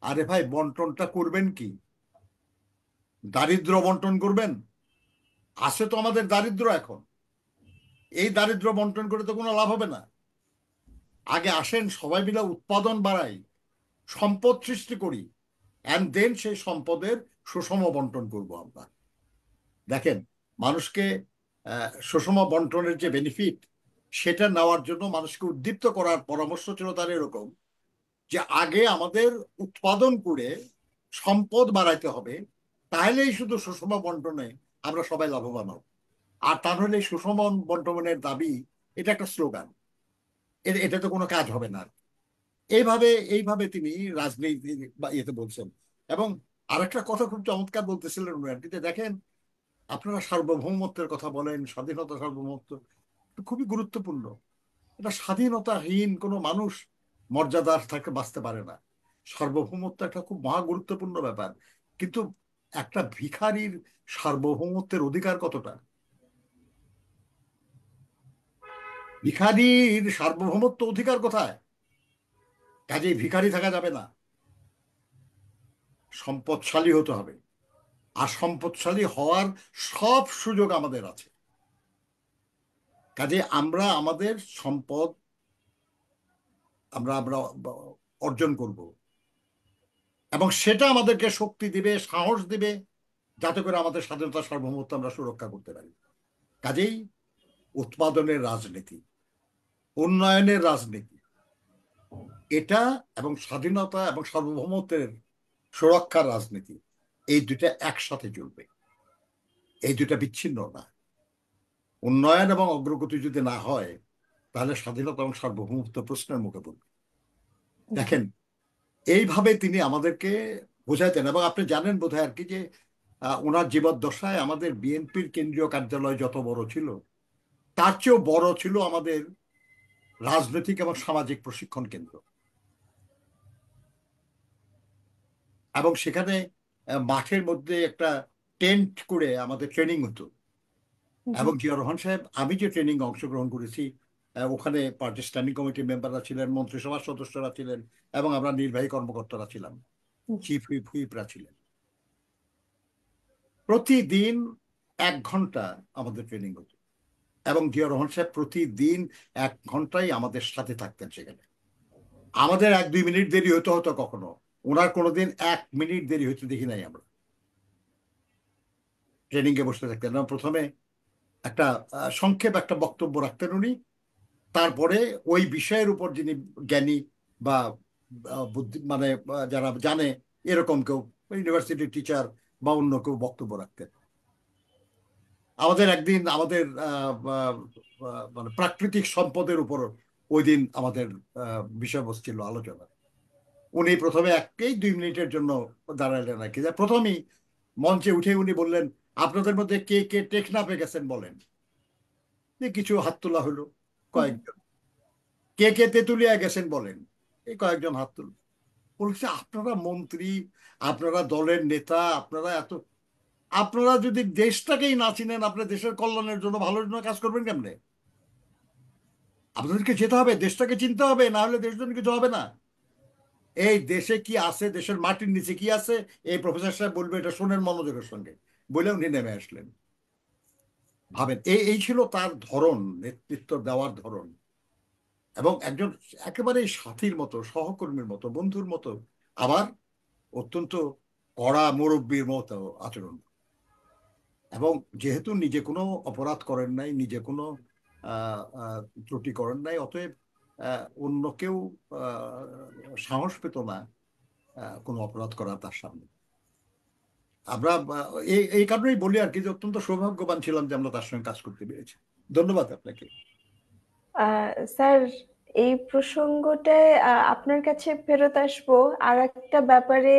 আরে ভাই, বন্টনটা করবেন কি? দারিদ্র বন্টন করবেন? আছে তো আমাদের দারিদ্র এখন, এই দারিদ্র বন্টন করে তো কোনো লাভ হবে না। আগে আসেন সবাই মিলে উৎপাদন বাড়াই, সম্পদ সৃষ্টি করি, অ্যান্ড দেন সেই সম্পদের সুষম বন্টন করব আমরা। দেখেন, মানুষকে সুষম বন্টনের যে বেনিফিট, সেটা নেওয়ার জন্য মানুষকে উদ্দীপ্ত করার পরামর্শ ছিল তার এরকম, যে আগে আমাদের উৎপাদন করে সম্পদ বাড়াইতে হবে, তাহলেই শুধু সুষম বন্টনে আমরা সবাই লাভবান হব। আর তা হলে সুষম বন্টনের দাবি, এটা একটা স্লোগান, এটা তো কোনো কাজ হবে না। এইভাবে এইভাবে তিনি রাজনীতি বা ইয়েতে বলছেন। এবং আরেকটা কথা খুব চমৎকার বলতেছিলেন উনি আর কি, যে দেখেন, আপনারা সার্বভৌমত্বের কথা বলেন, স্বাধীনতা, সার্বভৌমত্ব, এটা খুবই গুরুত্বপূর্ণ। এটা স্বাধীনতাহীন কোনো মানুষ মর্যাদার থাকে বাঁচতে পারে না। সার্বভৌমত্ব একটা খুব মহা গুরুত্বপূর্ণ ব্যাপার। কিন্তু একটা ভিখারির সার্বভৌমত্বের অধিকার কতটা? ভিখারির সার্বভৌমত্ব অধিকার কোথায়? কাজেই ভিখারি থাকা যাবে না, সম্পদশালী হতে হবে। আর সম্পদশালী হওয়ার সব সুযোগ আমাদের আছে। কাজে আমরা আমাদের সম্পদ আমরা আমরা অর্জন করব, এবং সেটা আমাদেরকে শক্তি দিবে, সাহস দিবে, যাতে করে আমাদের স্বাধীনতা, সার্বভৌমত্ব আমরা সুরক্ষা করতে পারি। কাজেই উৎপাদনের রাজনীতি, উন্নয়নের রাজনীতি, এটা, এবং স্বাধীনতা এবং সার্বভৌমত্বের সুরক্ষার রাজনীতি, এই দুটা একসাথে চলবে, এই দুটা বিচ্ছিন্ন না। উন্নয়ন এবং অগ্রগতি যদি না হয়, তাহলে স্বাধীনতা এবং সার্বভৌমত্ব প্রশ্নের মুখে পড়বে। জি। দেখেন, এইভাবে তিনি আমাদেরকে বোঝাইতেন। এবং আপনি জানেন বোধহয় আর কি, যে ওনার জীবদ্দশায় আমাদের বিএনপির কেন্দ্রীয় কার্যালয় যত বড় ছিল, তার চেয়েও বড় ছিল আমাদের রাজনৈতিক এবং সামাজিক প্রশিক্ষণ কেন্দ্র। এবং সেখানে মাঠের মধ্যে একটা টেন্ট করে আমাদের ট্রেনিং হতো। জি। এবং জিয়া রহমান সাহেব, আমি যে ট্রেনিং অংশগ্রহণ করেছি, ওখানে পার্টি স্ট্যান্ডিং কমিটির মেম্বাররা ছিলেন, মন্ত্রিসভার সদস্যরা ছিলেন, এবং আমরা নির্বাহী কর্মকর্তারা ছিলাম, জি। চিফ হুইপরা ছিলেন। প্রতিদিন 1 ঘন্টা আমাদের ট্রেনিং হতো, এবং জিয়া রহমান সাহেব প্রতিদিন 1 ঘন্টাই আমাদের সাথে থাকতেন সেখানে। আমাদের 1-2 মিনিট দেরি হতে হতো কখনো, ওনার কোনোদিন 1 মিনিট দেরি হতে দেখি নাই আমরা। ট্রেনিং এ বসে থাকতেন এবং প্রথমে একটা সংক্ষেপ একটা বক্তব্য রাখতেন উনি। তারপরে ওই বিষয়ের উপর যিনি জ্ঞানী বা বুদ্ধি মানে যারা জানে এরকম কেউ, ইউনিভার্সিটির টিচার বা অন্য কেউ বক্তব্য রাখতেন। আমাদের একদিন আমাদের মানে প্রাকৃতিক সম্পদের উপর ওই দিন আমাদের বিষয়বস্তু ছিল আলোচনা। উনি প্রথমে 1-2 মিনিটের জন্য দাঁড়ালেন আর কি, যা প্রথমেই মঞ্চে উঠে উনি বললেন, আপনাদের মধ্যে কে কে টেকনাফে গেছেন বলেন। যে কিছু হাত তোলা হলো, হুম। কয়েকজন। কে কে তেঁতুলিয়া গেছেন বলেন, এই কয়েকজন হাত তুলল। বলছে, আপনারা মন্ত্রী, আপনারা দলের নেতা, আপনারা এত, আপনারা যদি দেশটাকেই না চিনেন, আপনার দেশের কল্যাণের জন্য ভালোর জন্য কাজ করবেন কেমনে? আপনাদেরকে যেতে হবে, দেশটাকে চিনতে হবে, না হলে দেশের জন্য কিছু হবে না। এই দেশে কি আছে, দেশের মাটির নিচে কি আছে, এই প্রফেসর সাহেব বলবে, এটা শোনেন মনোযোগের সঙ্গে। বলে উনি নেমে আসলেন। ভাবেন, এই এই ছিল তার ধরন, নেতৃত্ব দেওয়ার ধরন। এবং একজন একেবারে সাথীর মতো, সহকর্মীর মতো, বন্ধুর মতো, আবার অত্যন্ত কড়া মুরব্বীর মতো আচরণ। এবং যেহেতু নিজে কোনো অপরাধ করেন নাই, নিজে কোনো ত্রুটি করেন নাই, অতএব অন্য কেউ সাহস পেত না কোনো অপরাধ করা তার সামনে। আমরা এই এই কারণেই বলি আর কি, যে অত্যন্ত সৌভাগ্যবান ছিলাম যে আমরা তার সঙ্গে কাজ করতে পেরেছি। ধন্যবাদ আপনাকে। স্যার, এই প্রসঙ্গটায় আপনার কাছে ফেরত আসবো আর একটা ব্যাপারে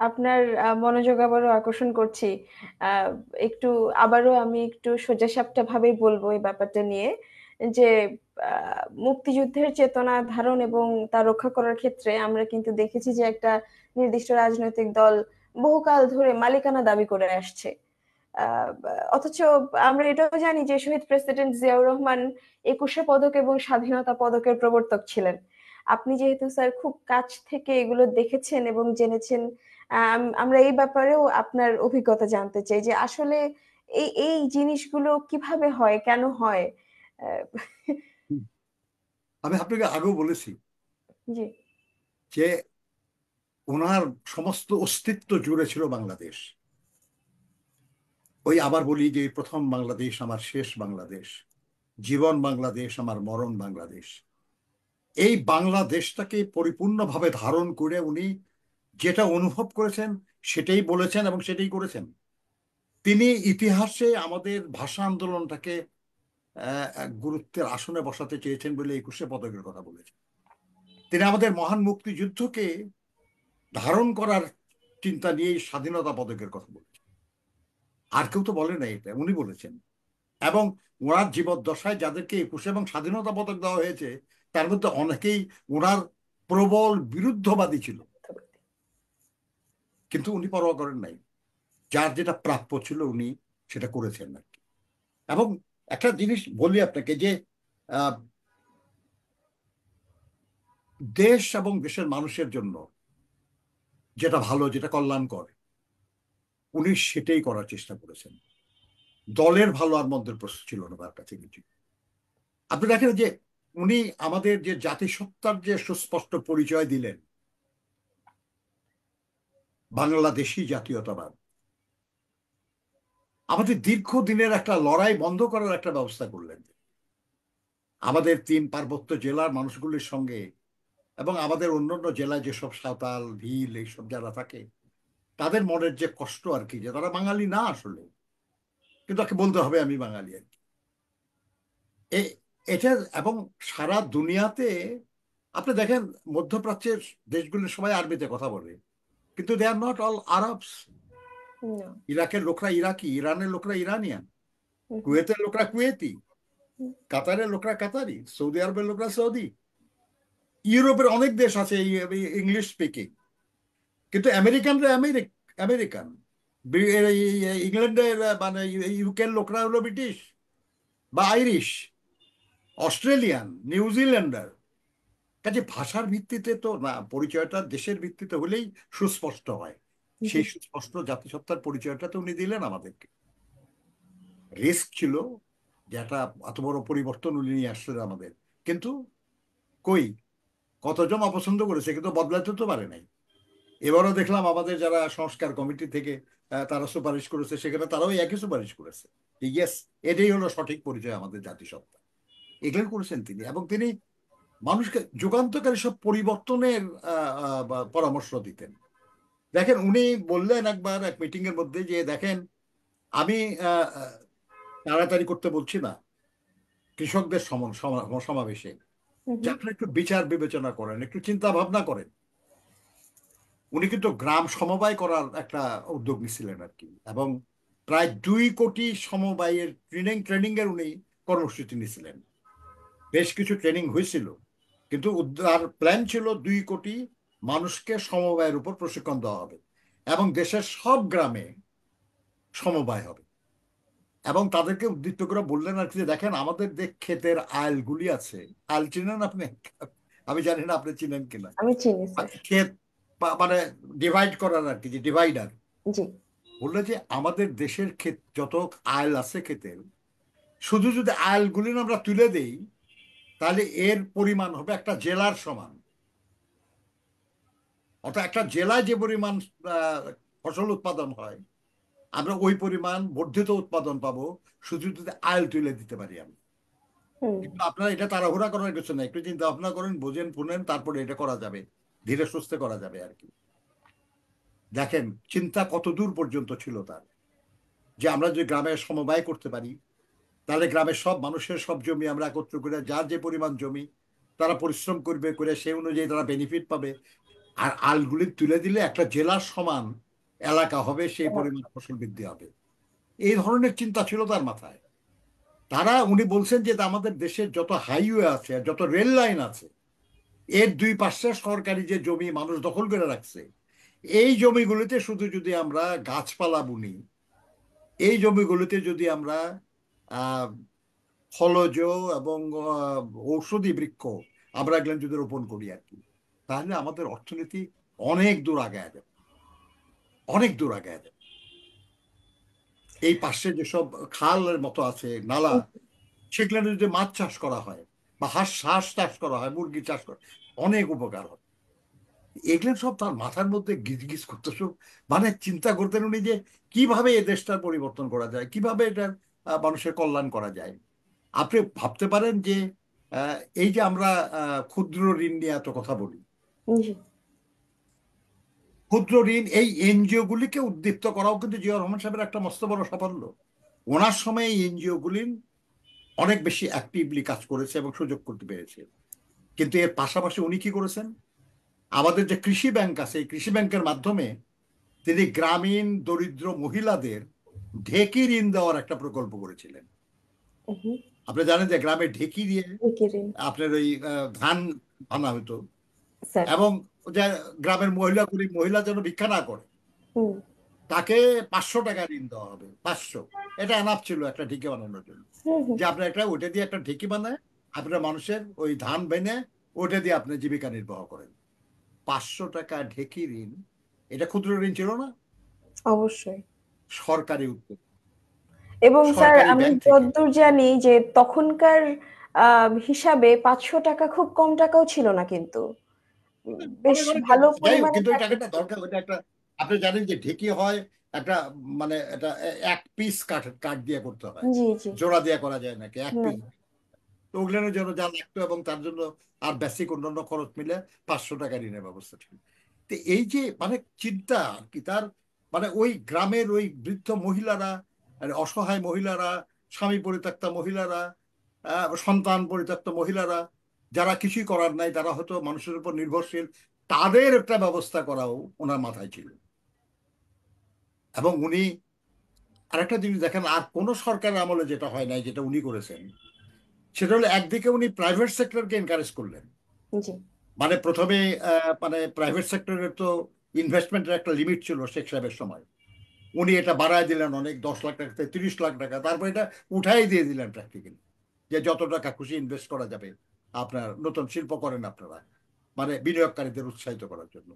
আপনার মনোযোগ আবারও আকর্ষণ করছি। আহ, একটু আবারও আমি একটু সোজাসাপটা ভাবেই বলবো এই ব্যাপারটা নিয়ে, যে মুক্তিযুদ্ধের চেতনা ধারণ এবং তা রক্ষা করার ক্ষেত্রে আমরা কিন্তু দেখেছি যে একটা নির্দিষ্ট রাজনৈতিক দল বহুকাল ধরে মালিকানা দাবি করে আসছে। আহ, অথচ আমরা এটাও জানি যে শহীদ প্রেসিডেন্ট জিয়াউর রহমান 21শে পদক এবং স্বাধীনতা পদকের প্রবর্তক ছিলেন। আপনি যেহেতু স্যার খুব কাছ থেকে এগুলো দেখেছেন এবং জেনেছেন, আমরা এই ব্যাপারেও আপনার অভিজ্ঞতা জানতে চাই যে আসলে এই এই জিনিসগুলো কিভাবে হয়, কেন হয়। আহ, আমি আপনাকে আগেও বলেছি জি। যে ওনার সমস্ত অস্তিত্ব জুড়ে ছিল বাংলাদেশ। ওই আবার বলি যে প্রথম বাংলাদেশ আমার শেষ বাংলাদেশ, জীবন বাংলাদেশ আমার মরণ বাংলাদেশ। এই বাংলাদেশটাকে পরিপূর্ণভাবে ধারণ করে উনি যেটা অনুভব করেছেন সেটাই বলেছেন এবং সেটাই করেছেন। তিনি ইতিহাসে আমাদের ভাষা আন্দোলনটাকে এক গুরুত্বের আসনে বসাতে চেয়েছেন বলে 21শে পদকের কথা বলেছেন। তিনি আমাদের মহান মুক্তিযুদ্ধকে ধারণ করার চিন্তা নিয়েই স্বাধীনতা পদকের কথা বলেছেন। আর কেউ তো বলে না, এটা উনি বলেছেন। এবং ওনার জীবদ্দশায় যাদেরকে 21 এবং স্বাধীনতা পদক দেওয়া হয়েছে, তার মধ্যে অনেকেই ওনার প্রবল বিরুদ্ধবাদী ছিল, কিন্তু উনি পরোয়া করেন নাই। যার যেটা প্রাপ্য ছিল উনি সেটা করেছেন আর কি। এবং একটা জিনিস বলি আপনাকে, যে আহ, দেশ এবং দেশের মানুষের জন্য যেটা ভালো, যেটা কল্যাণকর, উনি সেটাই করার চেষ্টা করেছেন। দলের ভালো আর মন্দের প্রশ্ন ছিল না তার কাছে কিছু। আপনি দেখেন যে উনি আমাদের যে জাতিসত্তার যে সুস্পষ্ট পরিচয় দিলেন, বাংলাদেশি জাতীয়তাবাদ, আমাদের দীর্ঘদিনের একটা লড়াই বন্ধ করার একটা ব্যবস্থা করলেন। আমাদের 3 পার্বত্য জেলার মানুষগুলির সঙ্গে এবং আমাদের অন্যান্য জেলায় যেসব সাঁওতাল, ভিল এইসব যারা থাকে, তাদের মনের যে কষ্ট আর কি, যে তারা বাঙালি না আসলে, কিন্তু তাকে বলতে হবে আমি বাঙালি আর কি। এ- এটা, এবং সারা দুনিয়াতে আপনি দেখেন, মধ্যপ্রাচ্যের দেশগুলো সবাই আরবিতে কথা বলে, কিন্তু দে আর নট অল আরবস। না। ইরাকের লোকরা ইরাকি, ইরানের লোকরা ইরানিয়ান, হুম, হুম, কুয়েতের লোকরা কুয়েতি, হুম। কাতারের লোকরা কাতারি, সৌদি আরবের লোকরা সৌদি। ইউরোপের অনেক দেশ আছে ইংলিশ স্পিকিং, কিন্তু আমেরিকানরা আমেরিকান, ইংল্যান্ডের মানে ইউকের লোকরা হলো ব্রিটিশ বা আইরিশ, অস্ট্রেলিয়ান, নিউজিল্যান্ডার। কাজে ভাষার ভিত্তিতে তো না, পরিচয়টা দেশের ভিত্তিতে হলেই সুস্পষ্ট হয়। জি। সেই সুস্পষ্ট জাতিসত্তার পরিচয়টা তো উনি দিলেন আমাদেরকে। রিস্ক ছিল যে একটা এত বড় পরিবর্তন উনি নিয়ে আসলেন আমাদের, কিন্তু কই, কতজন অপছন্দ করেছে, কিন্তু বদলাতে তো পারে নাই। এবারও দেখলাম আমাদের যারা সংস্কার কমিটি থেকে তারা সুপারিশ করেছে, সেখানে তারাও একই সুপারিশ করেছে। ইয়েস, এটাই হলো সঠিক পরিচয় আমাদের জাতিসত্তা। এগুলো করেছেন তিনি, এবং তিনি মানুষকে যুগান্তকারী সব পরিবর্তনের পরামর্শ দিতেন। দেখেন, উনি বললেন একবার এক মিটিং এর মধ্যে যে, দেখেন, আমি আহ, আহ, তাড়াতাড়ি করতে বলছি না কৃষকদের সমাবেশে, হুম যে হুম। আপনারা একটু বিচার বিবেচনা করেন, একটু চিন্তা ভাবনা করেন। উনি কিন্তু গ্রাম সমবায় করার একটা উদ্যোগ নিছিলেন আর কি, এবং প্রায় 2 কোটি সমবায়ের ট্রেনিং এর উনি কর্মসূচি নিয়েছিলেন। বেশ কিছু ট্রেনিং হয়েছিল, কিন্তু তার প্ল্যান ছিল 2 কোটি মানুষকে সমবায়ের উপর প্রশিক্ষণ দেওয়া হবে, এবং দেশের সব গ্রামে সমবায় হবে। এবং তাদেরকে উদ্দীপ্ত করে বললেন আর কি যে, দেখেন, আমাদের যে ক্ষেতের আইলগুলি আছে, আইল চিনেন আপনি? আমি জানি না আপনি চিনেন কিনা। আমি চিনি স্যার। ক্ষেত মানে ডিভাইড করার আর কি, যে ডিভাইডার। জি। বললো যে আমাদের দেশের ক্ষেত যত আইল আছে ক্ষেতের, শুধু যদি আইলগুলি আমরা তুলে দেই, তাহলে এর পরিমাণ হবে একটা জেলার সমান। অর্থাৎ একটা জেলায় যে পরিমাণ আহ, ফসল উৎপাদন হয়, আমরা ওই পরিমাণ বর্ধিত উৎপাদন পাবো শুধু যদি আইল তুলে দিতে পারি আমি। হুম। কিন্তু আপনারা এটা তাড়াহুড়া করার কিছু না, একটু চিন্তা ভাবনা করেন, বোঝেন শুনেন, তারপরে এটা করা যাবে, ধীরে সুস্থে করা যাবে আর কি। দেখেন চিন্তা কত দূর পর্যন্ত ছিল তার, যে আমরা যদি গ্রামে সমবায় করতে পারি, তাহলে গ্রামের সব মানুষের সব জমি আমরা একত্র করে, যার যে পরিমাণ জমি, তারা পরিশ্রম করবে, করে সেই অনুযায়ী তারা বেনিফিট পাবে। আর আলগুলি তুলে দিলে একটা জেলার সমান এলাকা হবে, সেই পরিমাণ ফসল বৃদ্ধি হবে। এই ধরনের চিন্তা ছিল তার মাথায়। উনি বলছেন যে আমাদের দেশের যত হাইওয়ে আছে, যত রেল লাইন আছে, এর 2 পাশে সরকারি যে জমি মানুষ দখল করে রাখছে, এই জমিগুলিতে শুধু যদি আমরা গাছপালা বুনি, এই জমিগুলিতে যদি আমরা আহ ফলজ এবং ঔষধি বৃক্ষ আমরা এগুলো যদি রোপণ করি আর কি, তাহলে আমাদের অর্থনীতি অনেক দূর আগায় যাবে, অনেক দূর আগায় যাবে। এই পাশে যেসব খালের মতো আছে, নালা, সেগুলো যদি মাছ চাষ করা হয়, বা হাঁস হাঁস চাষ করা হয়, মুরগি চাষ করা, অনেক উপকার হয়। এগুলো সব তার মাথার মধ্যে গিজ গিজ করতে, সব মানে চিন্তা করতেন উনি, যে কিভাবে এই দেশটার পরিবর্তন করা যায়, কিভাবে এটার মানুষের কল্যাণ করা যায়। আপনি ভাবতে পারেন যে আহ, এই যে আমরা ক্ষুদ্র ঋণ নিয়ে এত কথা বলি, জি। ক্ষুদ্র ঋণ এই এনজিও গুলিকে উদ্দীপ্ত করাও কিন্তু জিয়া রহমান সাহেবের একটা মস্ত বড় সাফল্য। ওনার সময় এই এনজিও গুলি অনেক বেশি অ্যাক্টিভলি কাজ করেছে এবং সুযোগ করতে পেরেছে। কিন্তু এর পাশাপাশি উনি কি করেছেন, আমাদের যে কৃষি ব্যাংক আছে, এই কৃষি ব্যাংকের মাধ্যমে তিনি গ্রামীণ দরিদ্র মহিলাদের ঢেকি ঋণ দেওয়ার একটা প্রকল্প করেছিলেন। হুম। আপনি জানেন যে গ্রামে ঢেকি দিয়ে বিকিরিং। আপনার ওই ধান আনা হতো, স্যার। এবং যে গ্রামের মহিলাগুলি, মহিলা যেন ভিক্ষা না করে, হুম তাকে 500 টাকা ঋণ দেওয়া হবে, 500। এটা এনাফ ছিল একটা ঢেকি বানানোর জন্য। হুম। হুম। যে আপনার একটা ওটা দিয়ে একটা ঢেকি বানায়, আপনার মানুষের ওই ধান বেনে ওটা দিয়ে আপনি জীবিকা নির্বাহ করেন। 500 টাকা ঢেকি ঋণ, এটা ক্ষুদ্র ঋণ ছিল না, অবশ্যই। সরকারি উদ্যোগ, এবং স্যার সরকারি আমি ব্যাংক থেকে। যতদূর জানি যে তখনকার হিসাবে 500 টাকা খুব কম টাকাও ছিল না কিন্তু, বেশ অনেক অনেক ভালো যাই হোক, পরিমাণে কিন্তু ওই টাকা টাকাটা ছিল। দরকার, ওটা একটা, আপনি জানেন যে ঢেকি হয় একটা, মানে এটা এক পিস কাঠ দিয়ে করতে হয়, জি জি। জোড়া দিয়ে করা যায় নাকি, এক হুম। পিস। তো ওগুলোর জন্য যা লাগতো, এবং তার জন্য আর বেসিক অন্যান্য খরচ মিলে 500 টাকা ঋণের ব্যবস্থা ছিল। তো এই যে মানে চিন্তা কি তার, মানে ওই গ্রামের ওই বৃদ্ধ মহিলারা, মানে অসহায় মহিলারা, স্বামী পরিত্যক্তা মহিলারা, সন্তান পরিত্যক্ত মহিলারা, যারা কিছুই করার নাই, তারা হয়তো মানুষের উপর নির্ভরশীল, তাদের একটা ব্যবস্থা করাও ওনার মাথায় ছিল। এবং উনি আরেকটা জিনিস দেখেন, আর কোন সরকারের আমলে যেটা হয় নাই, যেটা উনি করেছেন, সেটা হলো একদিকে উনি প্রাইভেট সেক্টরকে এনকারেজ করলেন। জি। মানে প্রথমে মানে প্রাইভেট সেক্টরের তো ইনভেস্টমেন্টের একটা লিমিট ছিল শেখ সাহেবের সময়। উনি এটা বাড়ায় দিলেন অনেক, 10 লাখ টাকা থেকে 30 লাখ টাকা, তারপর এটা উঠাই দিয়ে দিলেন প্র্যাকটিক্যালি, যে যত টাকা খুশি ইনভেস্ট করা যাবে, আপনার নতুন শিল্প করেন আপনারা, মানে বিনিয়োগকারীদের উৎসাহিত করার জন্য।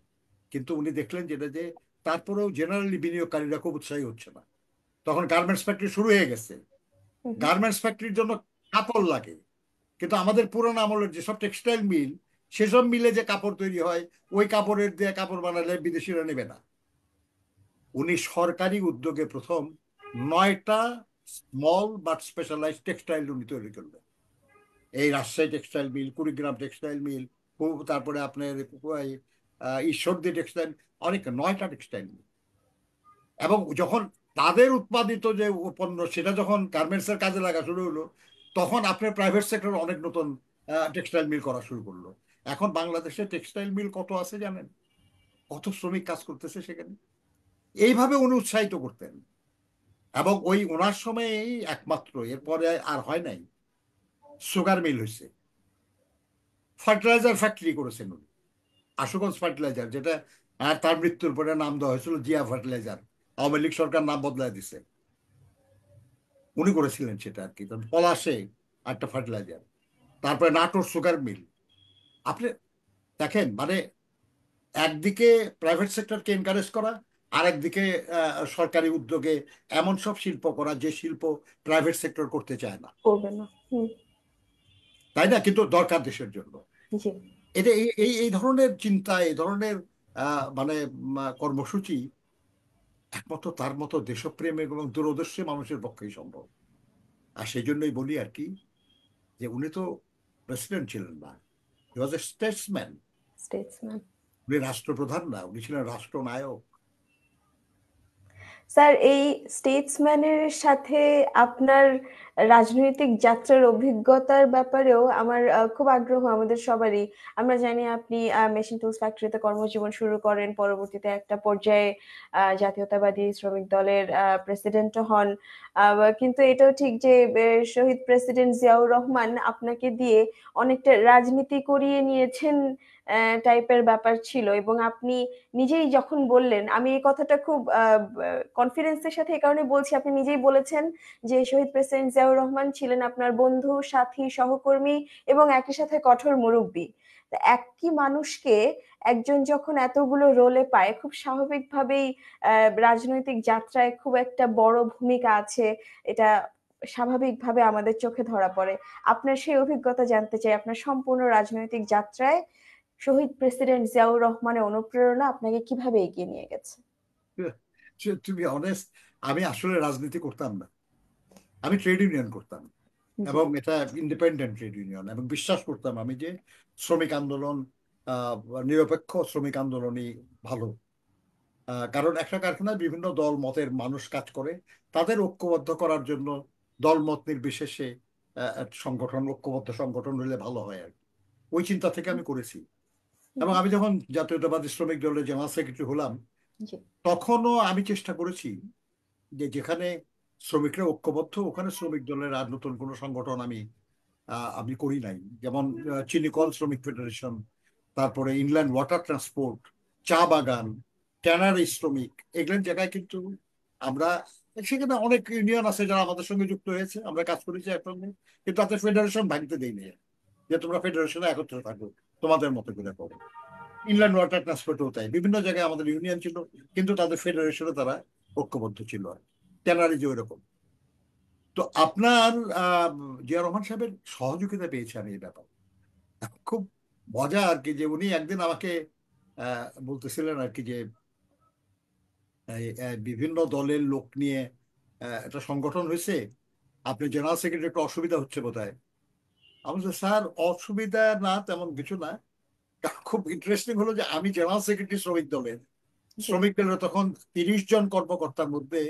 কিন্তু উনি দেখলেন যেটা, যে তারপরেও জেনারেলি বিনিয়োগকারীরা খুব উৎসাহী হচ্ছে না। তখন গার্মেন্টস ফ্যাক্টরি শুরু হয়ে গেছে। হুম হুম। গার্মেন্টস ফ্যাক্টরির জন্য কাপড় লাগে, কিন্তু আমাদের পুরোনো আমলের যেসব টেক্সটাইল মিল, সেসব মিলে যে কাপড় তৈরি হয়, ওই কাপড়ের দিয়ে কাপড় বানালে বিদেশিরা নেবে না। উনি সরকারি উদ্যোগে প্রথম 9টা স্মল বাট স্পেশালাইজ টেক্সটাইল উনি তৈরি করলেন। এই Rajshahi textile mill, Kurigram textile mill, তারপরে আপনার ঈশ্বরদী টেক্সটাইল, অনেক 9টা টেক্সটাইল মিল। এবং যখন তাদের উৎপাদিত যে পণ্য, সেটা যখন গার্মেন্টস এর কাজে লাগা শুরু হলো, তখন আপনার প্রাইভেট সেক্টর অনেক নতুন টেক্সটাইল মিল করা শুরু করলো। এখন বাংলাদেশে টেক্সটাইল মিল কত আছে জানেন? কত শ্রমিক কাজ করতেছে সেখানে। এইভাবে উনি উৎসাহিত করতেন। এবং ওই ওনার সময়েই একমাত্র, এরপরে আর হয় নাই, সুগার মিল হয়েছে। ফার্টিলাইজার ফ্যাক্টরি করেছেন উনি, আশুগঞ্জ ফার্টিলাইজার, যেটা আর তার মৃত্যুর পরে নাম দেওয়া হয়েছিল জিয়া ফার্টিলাইজার। আওয়ামী লীগ সরকার নাম বদলায় দিছে, উনি করেছিলেন সেটা আর কি। পলাশে একটা ফার্টিলাইজার, তারপরে নাটোর সুগার মিল। আপনি দেখেন, মানে একদিকে প্রাইভেট সেক্টরকে এনকারেজ করা, আর একদিকে সরকারি উদ্যোগে এমন সব শিল্প করা যে শিল্প প্রাইভেট সেক্টর করতে চায় না, করবে না। হুম। তাই না? কিন্তু দরকার দেশের জন্য। জি। এটা এই এই এই ধরনের চিন্তা, এই ধরনের মানে কর্মসূচি একমাত্র তার মতো দেশপ্রেম এবং দূরদর্শী মানুষের পক্ষেই সম্ভব। আর সেই জন্যই বলি আর কি, যে উনি তো প্রেসিডেন্ট ছিলেন না, হি ওয়াজ এ স্টেটসম্যান। স্টেটসম্যান। উনি রাষ্ট্রপ্রধান না, উনি ছিলেন রাষ্ট্রনায়ক। স্যার, এই স্টেটসম্যানের সাথে আপনার রাজনৈতিক যাত্রার অভিজ্ঞতার ব্যাপারেও আমার খুব আগ্রহ, আমাদের সবারই। আমরা জানি আপনি মেশিন টুলস ফ্যাক্টরিতে কর্মজীবন শুরু করেন, পরবর্তীতে একটা পর্যায়ে জাতীয়তাবাদী শ্রমিক দলের প্রেসিডেন্টও হন। কিন্তু এটাও ঠিক যে শহীদ প্রেসিডেন্ট জিয়াউর রহমান আপনাকে দিয়ে অনেকটা রাজনীতি করিয়ে নিয়েছেন টাইপের ব্যাপার ছিল। এবং আপনি নিজেই যখন বললেন, আমি এই কথাটা খুব কনফিডেন্সের সাথে এই কারণে বলছি, আপনি নিজেই বলেছেন যে শহীদ প্রেসিডেন্ট জিয়াউর রহমান ছিলেন আপনার বন্ধু, সাথী, সহকর্মী এবং একই সাথে কঠোর মুরব্বী। তা একই মানুষকে একজন যখন এতগুলো রোলে পায়, খুব স্বাভাবিকভাবেই রাজনৈতিক যাত্রায় খুব একটা বড় ভূমিকা আছে, এটা স্বাভাবিকভাবে আমাদের চোখে ধরা পড়ে। আপনার সেই অভিজ্ঞতা জানতে চাই, আপনার সম্পূর্ণ রাজনৈতিক যাত্রায় শহীদ প্রেসিডেন্ট জিয়াউর রহমানের অনুপ্রেরণা আপনাকে কিভাবে এগিয়ে নিয়ে গেছে। টু বি অনেস্ট, আমি আসলে রাজনীতি করতাম না, আমি ট্রেড ইউনিয়ন করতাম। জি। এবং এটা ইন্ডিপেন্ডেন্ট ট্রেড ইউনিয়ন, এবং বিশ্বাস করতাম আমি যে শ্রমিক আন্দোলন, আহ, নিরপেক্ষ শ্রমিক আন্দোলনই ভালো। কারণ একটা কারখানায় বিভিন্ন দল মতের মানুষ কাজ করে, তাদের ঐক্যবদ্ধ করার জন্য দলমত নির্বিশেষে একটা সংগঠন, ঐক্যবদ্ধ সংগঠন হলে ভালো হয় আর কি। ওই চিন্তা থেকে আমি করেছি। এবং আমি যখন জাতীয়তাবাদী শ্রমিক দলের জেনারেল সেক্রেটারি হলাম, জি। তখনও আমি চেষ্টা করেছি যে যেখানে শ্রমিকরা ঐক্যবদ্ধ, ওখানে শ্রমিক দলের আর নতুন কোনো সংগঠন আমি করি নাই। যেমন চিনিকল শ্রমিক ফেডারেশন, তারপরে ইনল্যান্ড ওয়াটার ট্রান্সপোর্ট, চা বাগান, ট্যানারি শ্রমিক, এগুলো জায়গায় কিন্তু আমরা, সেখানে অনেক ইউনিয়ন আছে যারা আমাদের সঙ্গে যুক্ত হয়েছে, আমরা কাজ করেছি একসঙ্গে। কিন্তু তাদের ফেডারেশন ভাঙতে দেয়নি, যে তোমরা ফেডারেশনে একত্রে থাকো, তোমাদের মতো করে করো। ইনল্যান্ড ওয়াটার ট্রান্সপোর্টও তাই, বিভিন্ন জায়গায় আমাদের ইউনিয়ন ছিল, কিন্তু তাদের ফেডারেশনে তারা ঐক্যবদ্ধ ছিল। ট্যানারি যে ওইরকম। তো আপনার আহ, জিয়া রহমান সাহেবের সহযোগিতা পেয়েছি আমি এই ব্যাপারে। খুব মজা আর কি, যে উনি একদিন আমাকে বলতেছিলেন আর কি, যে বিভিন্ন দলের লোক নিয়ে একটা সংগঠন হয়েছে, আপনি জেনারেল সেক্রেটারি, একটু অসুবিধা হচ্ছে বোধহয়। আমি বলছি, স্যার অসুবিধা না, তেমন কিছু না। খুব ইন্টারেস্টিং হলো যে আমি জেনারেল সেক্রেটারি শ্রমিক দলের, জি। শ্রমিক দলের তখন 30 জন কর্মকর্তার মধ্যে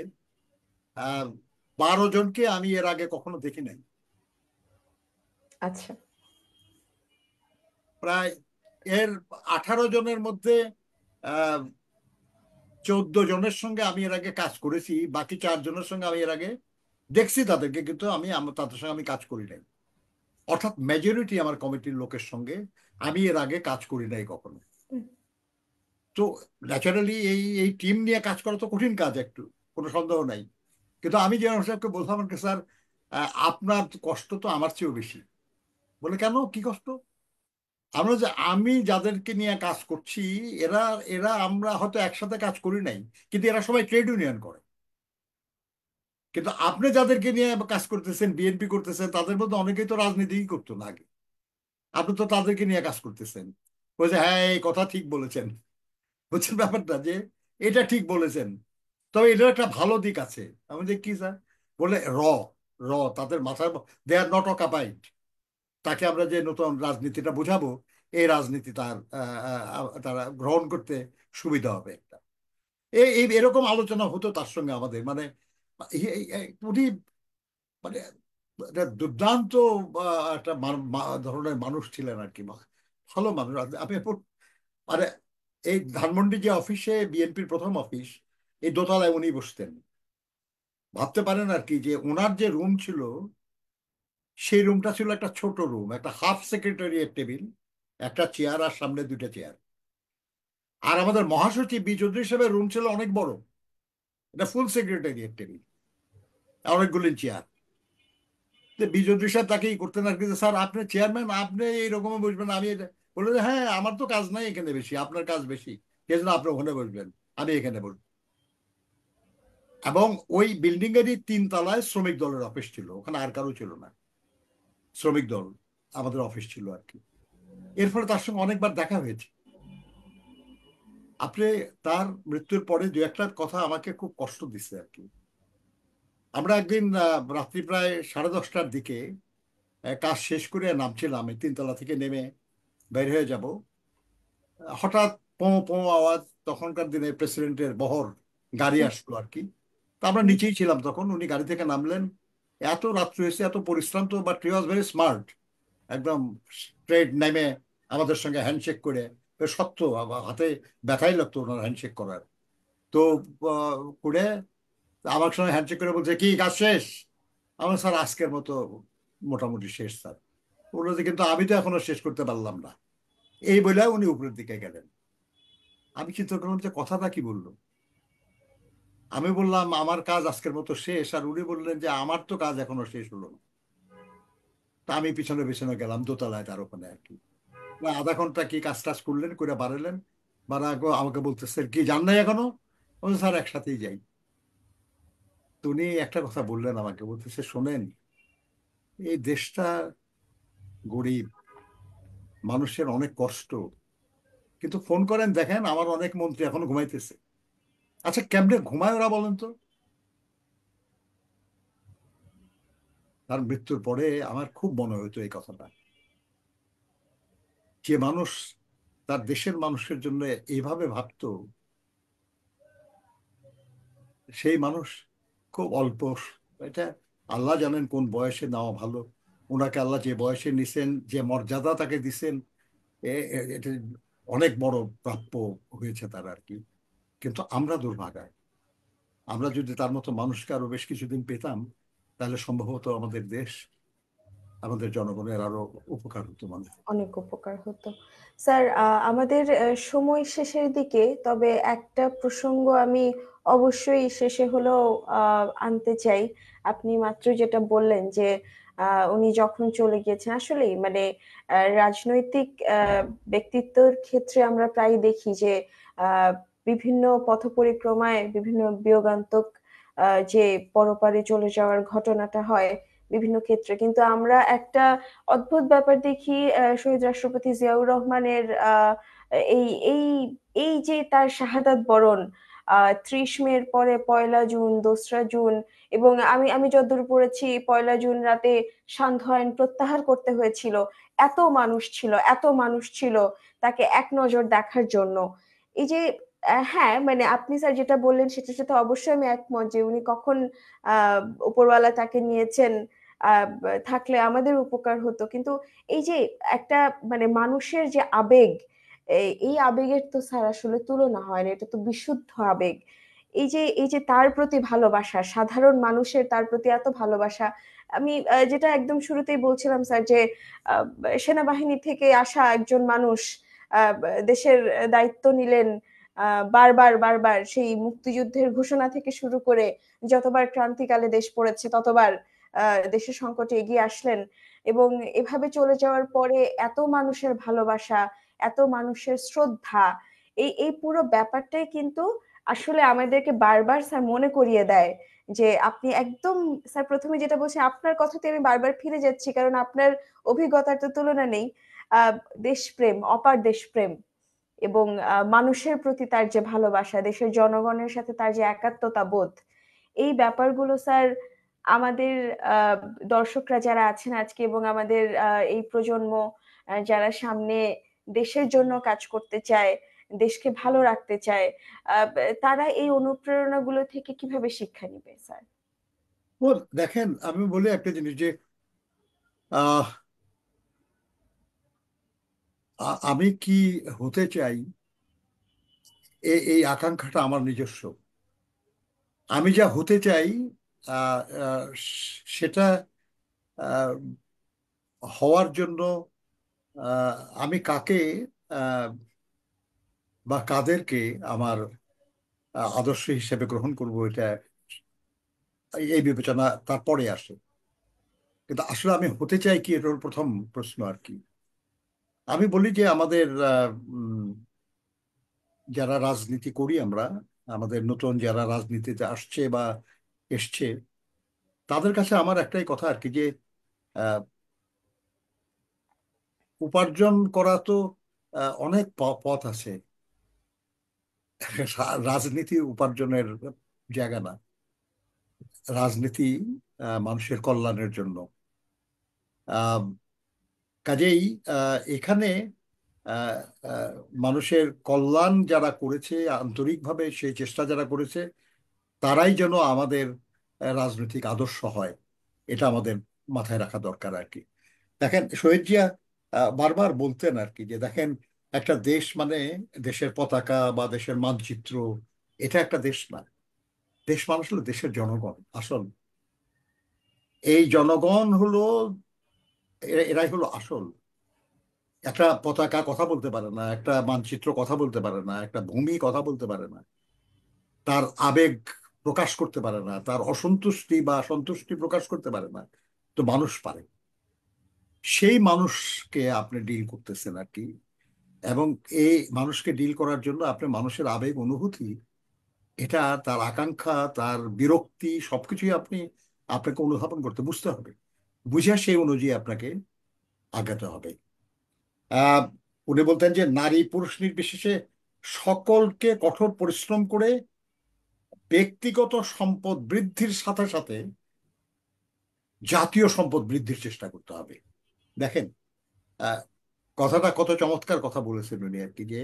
আহ 12 জনকে আমি এর আগে কখনো দেখি নাই। আচ্ছা। প্রায় এর 18 জনের মধ্যে আহ 14 জনের সঙ্গে আমি এর আগে কাজ করেছি, বাকি 4 জনের সঙ্গে আমি এর আগে দেখছি তাদেরকে, কিন্তু তাদের সঙ্গে আমি কাজ করি নাই। অর্থাৎ মেজরিটি আমার কমিটির লোকের সঙ্গে আমি এর আগে কাজ করি নাই কখনো। হুম। তো তো ন্যাচারালি এই এই টিম নিয়ে কাজ করা তো কঠিন কাজ একটু, কোনো সন্দেহ নাই। কিন্তু আমি জেনারেল সাহেবকে বললাম যে স্যার, আপনার কষ্ট তো আমার চেয়েও বেশি। বলে কেন, কি কষ্ট? আমি যাদেরকে নিয়ে কাজ করছি, এরা এরা আমরা হয়তো একসাথে কাজ করি নাই, কিন্তু এরা সবাই ট্রেড ইউনিয়ন করে। কিন্তু আপনি যাদেরকে নিয়ে কাজ করতেছেন, বিএনপি করতেছেন, তাদের মধ্যে অনেকেই তো রাজনীতিই করতো না আগে। আপনি তো তাদেরকে নিয়ে কাজ করতেছেন। বলছে হ্যাঁ, এই কথা ঠিক বলেছেন। বুঝছেন ব্যাপারটা, যে এটা ঠিক বলেছেন, তবে এটার একটা ভালো দিক আছে। আমি যে কি স্যার? বলে র র তাদের মাথায়, দে আর নট অকাপাইড। তাকে আমরা যে নতুন রাজনীতিটা বুঝাবো, এই রাজনীতি তারা গ্রহণ করতে সুবিধা হবে একটা। এরকম আলোচনা হতো তার সঙ্গে আমাদের, মানে উনি মানে একটা দুর্দান্ত একটা ধরনের মানুষ ছিলেন আর কি, ভালো মানুষ। আমি মানে এই ধানমন্ডি যে অফিসে, বিএনপির প্রথম অফিস, এই দোতলায় উনি বসতেন। ভাবতে পারেন আর কি, যে ওনার যে রুম ছিল, সেই রুমটা ছিল একটা ছোট রুম, একটা হাফ সেক্রেটারিয়েট টেবিল, একটা চেয়ার আর সামনে দুইটা চেয়ার। আর আমাদের মহাসচিব বি চৌধুরী সাহেবের রুম ছিল অনেক বড়, এটা ফুল সেক্রেটারিয়েট টেবিল, অনেকগুলি চেয়ার। বি চৌধুরী সাহেব তাকেই করতেন আর কি, যে, স্যার আপনি চেয়ারম্যান, আপনি এইরকম বসবেন, আমি এটা। বললো যে হ্যাঁ, আমার তো কাজ নাই এখানে বেশি, আপনার কাজ বেশি, সেই জন্য আপনি ওখানে বসবেন, আমি এখানে বসবো। এবং ওই বিল্ডিং এরই 3 তলায় শ্রমিক দলের অফিস ছিল, ওখানে আর কারো ছিল না। শ্রমিক দল আমাদের অফিস ছিল আর কি। এর ফলে তার সঙ্গে অনেকবার দেখা হয়েছে। আপনি, তার মৃত্যুর পরে দু একটা কথা আমাকে খুব কষ্ট দিচ্ছে আর কি। আমরা একদিন রাত্রি প্রায় 10:30টার দিকে কাজ শেষ করে নামছিলাম, এই 3 তলা থেকে নেমে বের হয়ে যাব। হঠাৎ পো পো আওয়াজ, তখনকার দিনে প্রেসিডেন্টের বহর গাড়ি আসলো আর কি। তা আমরা নিচেই ছিলাম তখন, উনি গাড়ি থেকে নামলেন। এত রাত্রি হয়েছে, এত পরিশ্রান্ত, but he was very smart. একদম স্ট্রেট নেমে আমাদের সঙ্গে হ্যান্ডশেক করে, বেশ শক্ত, হাতে ব্যথাই লাগতো ওনার হ্যান্ডশেক করার। তো করে আমার সঙ্গে হ্যান্ডশেক করে বলছে, কি কাজ শেষ? আমার, স্যার আজকের মতো মোটামুটি শেষ স্যার। বললো যে কিন্তু আমি তো এখনো শেষ করতে পারলাম না। এই বলে উনি উপরের দিকে গেলেন। আমি চিন্তা করলাম যে কথাটা কি বললো। আমি বললাম আমার কাজ আজকের মতো শেষ, আর উনি বললেন যে আমার তো কাজ এখনো শেষ হলো না। তা আমি পিছনে পিছনে গেলাম দোতলায়, তার ওখানে আর কি। না, আধা ঘন্টা কি কাজ টাজ করলেন, করে বাড়ালেন। আমাকে বলতেছে, কি জান নাই এখনো? বলছে, স্যার একসাথেই যাই। তো উনি একটা কথা বললেন আমাকে, বলতেছে, শোনেন, এই দেশটা গরিব, মানুষের অনেক কষ্ট, কিন্তু ফোন করেন দেখেন, আমার অনেক মন্ত্রী এখনো ঘুমাইতেছে। আচ্ছা, কেমনে ঘুমায় ওরা বলেন তো? তার মৃত্যুর পরে আমার খুব মনে হতো এই কথাটা, যে মানুষ তার দেশের মানুষের জন্য এইভাবে ভাবতো, সেই মানুষ খুব অল্প, এটা আল্লাহ জানেন কোন বয়সে নেওয়া ভালো। ওনাকে আল্লাহ যে বয়সে নিছেন, যে মর্যাদা তাকে দিছেন, এটা অনেক বড় প্রাপ্য হয়েছে তার আর কি। কিন্তু আমরা দুর্ভাগা, আমরা যদি তার মতো মানুষকে আরো বেশ কিছুদিন পেতাম, তাহলে সম্ভবত আমাদের দেশ, আমাদের জনগণের আরো উপকার হতো মানে। অনেক উপকার হতো। স্যার, আমাদের সময় শেষের দিকে, তবে একটা প্রসঙ্গ আমি অবশ্যই শেষে হলেও আনতে চাই। আপনি মাত্র যেটা বললেন যে উনি যখন চলে গিয়েছেন, আসলেই মানে রাজনৈতিক ব্যক্তিত্বের ক্ষেত্রে আমরা প্রায় দেখি যে আহ, বিভিন্ন পথ পরিক্রমায় বিভিন্ন বিয়োগান্তক যে পরপারে চলে যাওয়ার ঘটনাটা হয় বিভিন্ন ক্ষেত্রে, কিন্তু আমরা একটা অদ্ভুত ব্যাপার দেখি। শহীদ রাষ্ট্রপতি জিয়াউর রহমানের এই এই এই যে তার শাহাদাত বরণ 30 মের পরে 1লা জুন, 2রা জুন, এবং আমি আমি যতদূর পড়েছি 1লা জুন রাতে সান্ধ্য আইন প্রত্যাহার করতে হয়েছিল। এত মানুষ ছিল, এত মানুষ ছিল তাকে এক নজর দেখার জন্য। এই যে হ্যাঁ, মানে আপনি স্যার যেটা বললেন সেটার সাথে অবশ্যই আমি একমত যে উনি কখন আহ উপরওয়ালা তাকে নিয়েছেন, থাকলে আমাদের উপকার হতো। কিন্তু এই যে একটা মানে মানুষের যে আবেগ, এই আবেগের তো স্যার আসলে তুলনা হয় না, এটা তো বিশুদ্ধ আবেগ। এই যে তার প্রতি ভালোবাসা, সাধারণ মানুষের তার প্রতি এত ভালোবাসা। আমি যেটা একদম শুরুতেই বলছিলাম স্যার, যে আহ, সেনাবাহিনী থেকে আসা একজন মানুষ দেশের দায়িত্ব নিলেন, বারবার বারবার সেই মুক্তিযুদ্ধের ঘোষণা থেকে শুরু করে যতবার ক্রান্তিকালে দেশ পড়েছে ততবার দেশের সংকটে এগিয়ে আসলেন। এবং এভাবে চলে যাওয়ার পরে এত মানুষের ভালোবাসা, এত মানুষের শ্রদ্ধা, এই এই পুরো ব্যাপারটাই কিন্তু আসলে আমাদেরকে বারবার স্যার মনে করিয়ে দেয় যে আপনি একদম, স্যার প্রথমে যেটা বলছি আপনার কথাতে আমি বারবার ফিরে যাচ্ছি কারণ আপনার অভিজ্ঞতার তো তুলনা নেই। আহ দেশপ্রেম, অপার দেশপ্রেম এবং মানুষের প্রতি তার যে ভালোবাসা, দেশের জনগণের সাথে তার যে একাত্মতা বোধ, এই ব্যাপারগুলো স্যার আমাদের আহ, দর্শকরা যারা আছেন আজকে এবং আমাদের এই প্রজন্ম যারা সামনে দেশের জন্য কাজ করতে চায়, দেশকে ভালো রাখতে চায়, আহ, তারা এই অনুপ্রেরণাগুলো থেকে কিভাবে শিক্ষা নিবে স্যার? ও, দেখেন, আমি বলি একটা জিনিস যে আহ, আমি কি হতে চাই, এই আকাঙ্ক্ষাটা আমার নিজস্ব। আমি যা হতে চাই আহ, আহ, সেটা আহ, হওয়ার জন্য আহ, আমি কাকে আহ, বা কাদেরকে আমার আদর্শ হিসেবে গ্রহণ করব, এটা এই বিবেচনা তারপরে আসে। কিন্তু আসলে আমি হতে চাই কি, এটা হলো প্রথম প্রশ্ন আর কি। আমি বলি যে আমাদের যারা রাজনীতি করি আমরা, আমাদের নতুন যারা রাজনীতিতে আসছে বা এসছে, তাদের কাছে আমার একটাই কথা আর কি যে আহ, উপার্জন করা তো অনেক পথ আছে। রাজনীতি উপার্জনের জায়গা না। রাজনীতি মানুষের কল্যাণের জন্য। আহ, কাজেই এখানে আহ, আহ, মানুষের কল্যাণ যারা করেছে আন্তরিকভাবে, সেই চেষ্টা যারা করেছে, তারাই যেন আমাদের রাজনৈতিক আদর্শ হয়, এটা আমাদের মাথায় রাখা দরকার আর কি। দেখেন, শহীদ জিয়া বারবার বলতেন আর কি যে দেখেন, একটা দেশ মানে দেশের পতাকা বা দেশের মানচিত্র, এটা একটা দেশ না। দেশ মানুষ হলো দেশের জনগণ আসল। এই জনগণ হলো, এরাই হলো আসল। একটা পতাকা কথা বলতে পারে না, একটা মানচিত্র কথা বলতে পারে না, একটা ভূমি কথা বলতে পারে না, তার আবেগ প্রকাশ করতে পারে না, তার অসন্তুষ্টি বা সন্তুষ্টি প্রকাশ করতে পারে না। তো মানুষ পারে। সেই মানুষকে আপনি ডিল করতেছেন আর কি। এবং এই মানুষকে ডিল করার জন্য আপনি মানুষের আবেগ অনুভূতি, এটা তার আকাঙ্ক্ষা, তার বিরক্তি, সবকিছুই আপনাকে অনুধাবন করতে, বুঝতে হবে। বুঝে সেই অনুযায়ী আপনাকে আগাতে হবে। আহ উনি বলতেন যে নারী পুরুষ নির্বিশেষে সকলকে কঠোর পরিশ্রম করে ব্যক্তিগত সম্পদ বৃদ্ধির সাথে সাথে জাতীয় সম্পদ বৃদ্ধির চেষ্টা করতে হবে। দেখেন, আহ, কথাটা কত চমৎকার কথা বলেছেন উনি আর কি, যে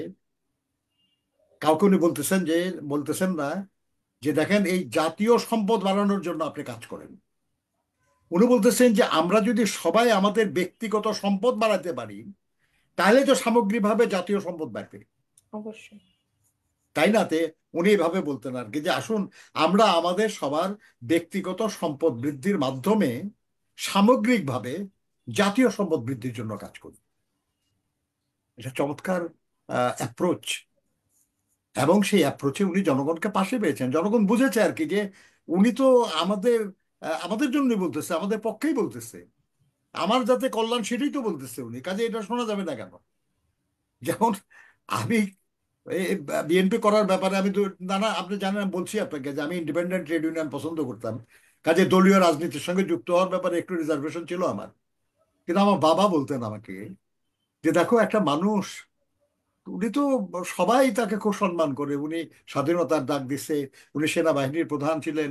কাউকে উনি বলতেছেন না যে দেখেন এই জাতীয় সম্পদ বাড়ানোর জন্য আপনি কাজ করেন। উনি বলতেছেন যে আমরা যদি সবাই আমাদের ব্যক্তিগত সম্পদ বাড়াতে পারি, তাহলে তো সামগ্রিকভাবে জাতীয় সম্পদ বাড়বে, অবশ্যই। তাই না? উনি এভাবে বলতেন আর কি যে আসুন আমরা আমাদের সবার ব্যক্তিগত সম্পদ বৃদ্ধির মাধ্যমে সামগ্রিকভাবে জাতীয় সম্পদ বৃদ্ধির জন্য কাজ করি। এটা চমৎকার অ্যাপ্রোচ। এবং সেই অ্যাপ্রোচে উনি জনগণকে পাশে পেয়েছেন, জনগণ বুঝেছে আর কি যে উনি তো আমাদের আমাদের জন্যই বলতেছে, আমাদের পক্ষেই বলতেছে, আমার যাতে কল্যাণ সেটাই তো বলতেছে উনি। কাজে এটা শোনা যাবে না কেন? যেমন আমি বিএনপি করার ব্যাপারে আমি তো, নানা আপনি জানেন, আমি বলছি আপনাকে যে আমি ইন্ডিপেন্ডেন্ট ট্রেড ইউনিয়ন পছন্দ করতাম। কাজে দলীয় রাজনীতির সঙ্গে যুক্ত হওয়ার ব্যাপারে একটু রিজার্ভেশন ছিল আমার। কিন্তু আমার বাবা বলতেন আমাকে যে দেখো একটা মানুষ, উনি তো সবাই তাকে খুব সম্মান করে, উনি স্বাধীনতার ডাক দিছে, উনি সেনাবাহিনীর প্রধান ছিলেন,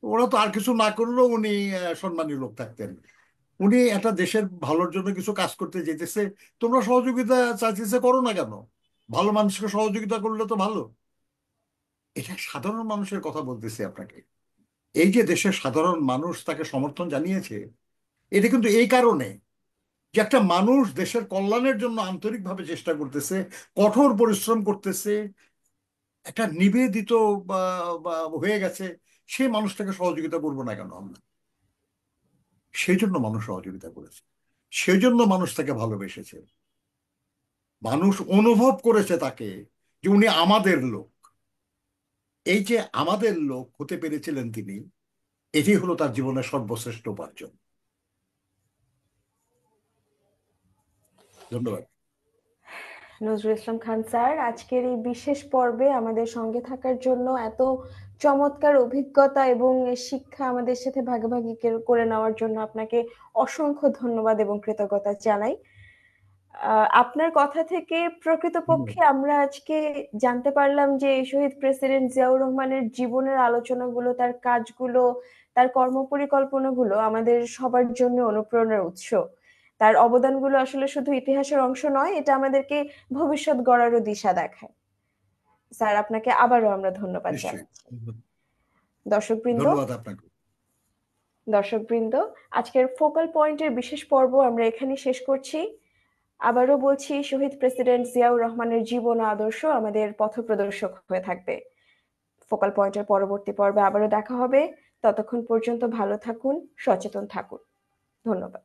ওরা তো আর কিছু না করলেও উনি সম্মানী লোক থাকতেন। উনি একটা দেশের ভালোর জন্য কিছু কাজ করতে যেতেছে, তোমরা সহযোগিতা চাইতেছে, করো না কেন? ভালো মানুষকে সহযোগিতা করলে তো ভালো। এটা সাধারণ মানুষের কথা বলতেছি আপনাকে। এই যে দেশের সাধারণ মানুষ তাকে সমর্থন জানিয়েছে, এটা কিন্তু এই কারণে যে একটা মানুষ দেশের কল্যাণের জন্য আন্তরিকভাবে চেষ্টা করতেছে, কঠোর পরিশ্রম করতেছে, একটা নিবেদিত বা বা হয়ে গেছে। সেই মানুষটাকে সহযোগিতা করবো না কেন আমরা? সেই জন্য মানুষ সহযোগিতা করেছে, সেই জন্য মানুষ তাকে ভালোবেসেছে, মানুষ অনুভব করেছে তাকে যে উনি আমাদের লোক। এই যে আমাদের লোক হতে পেরেছিলেন তিনি, এটি হলো তার জীবনের সর্বশ্রেষ্ঠ উপার্জন। ধন্যবাদ। নজরুল ইসলাম খান স্যার, আজকের এই বিশেষ পর্বে আমাদের সঙ্গে থাকার জন্য, এত চমৎকার অভিজ্ঞতা এবং শিক্ষা আমাদের সাথে ভাগাভাগি করে নেওয়ার জন্য আপনাকে অসংখ্য ধন্যবাদ এবং কৃতজ্ঞতা জানাই। আপনার কথা থেকে প্রকৃতপক্ষে ধন্যবাদ। আমরা আজকে জানতে পারলাম যে শহীদ প্রেসিডেন্ট জিয়াউর রহমানের জীবনের আলোচনাগুলো, তার কাজগুলো, তার কর্মপরিকল্পনাগুলো আমাদের সবার জন্য অনুপ্রেরণার উৎস। তার অবদানগুলো আসলে শুধু ইতিহাসের অংশ নয়, এটা আমাদেরকে ভবিষ্যৎ গড়ারও দিশা দেখায়। স্যার, আপনাকে আবারও আমরা ধন্যবাদ নিশ্চয়ই। জানাচ্ছি। দর্শকবৃন্দ ধন্যবাদ আপনাকে। দর্শকবৃন্দ, আজকের ফোকাল পয়েন্টের বিশেষ পর্ব আমরা এখানেই শেষ করছি। আবারও বলছি, শহীদ প্রেসিডেন্ট জিয়াউর রহমানের জীবন ও আদর্শ আমাদের পথপ্রদর্শক হয়ে থাকবে। ফোকাল পয়েন্টের পরবর্তী পর্বে আবারও দেখা হবে। ততক্ষণ পর্যন্ত ভালো থাকুন, সচেতন থাকুন। ধন্যবাদ।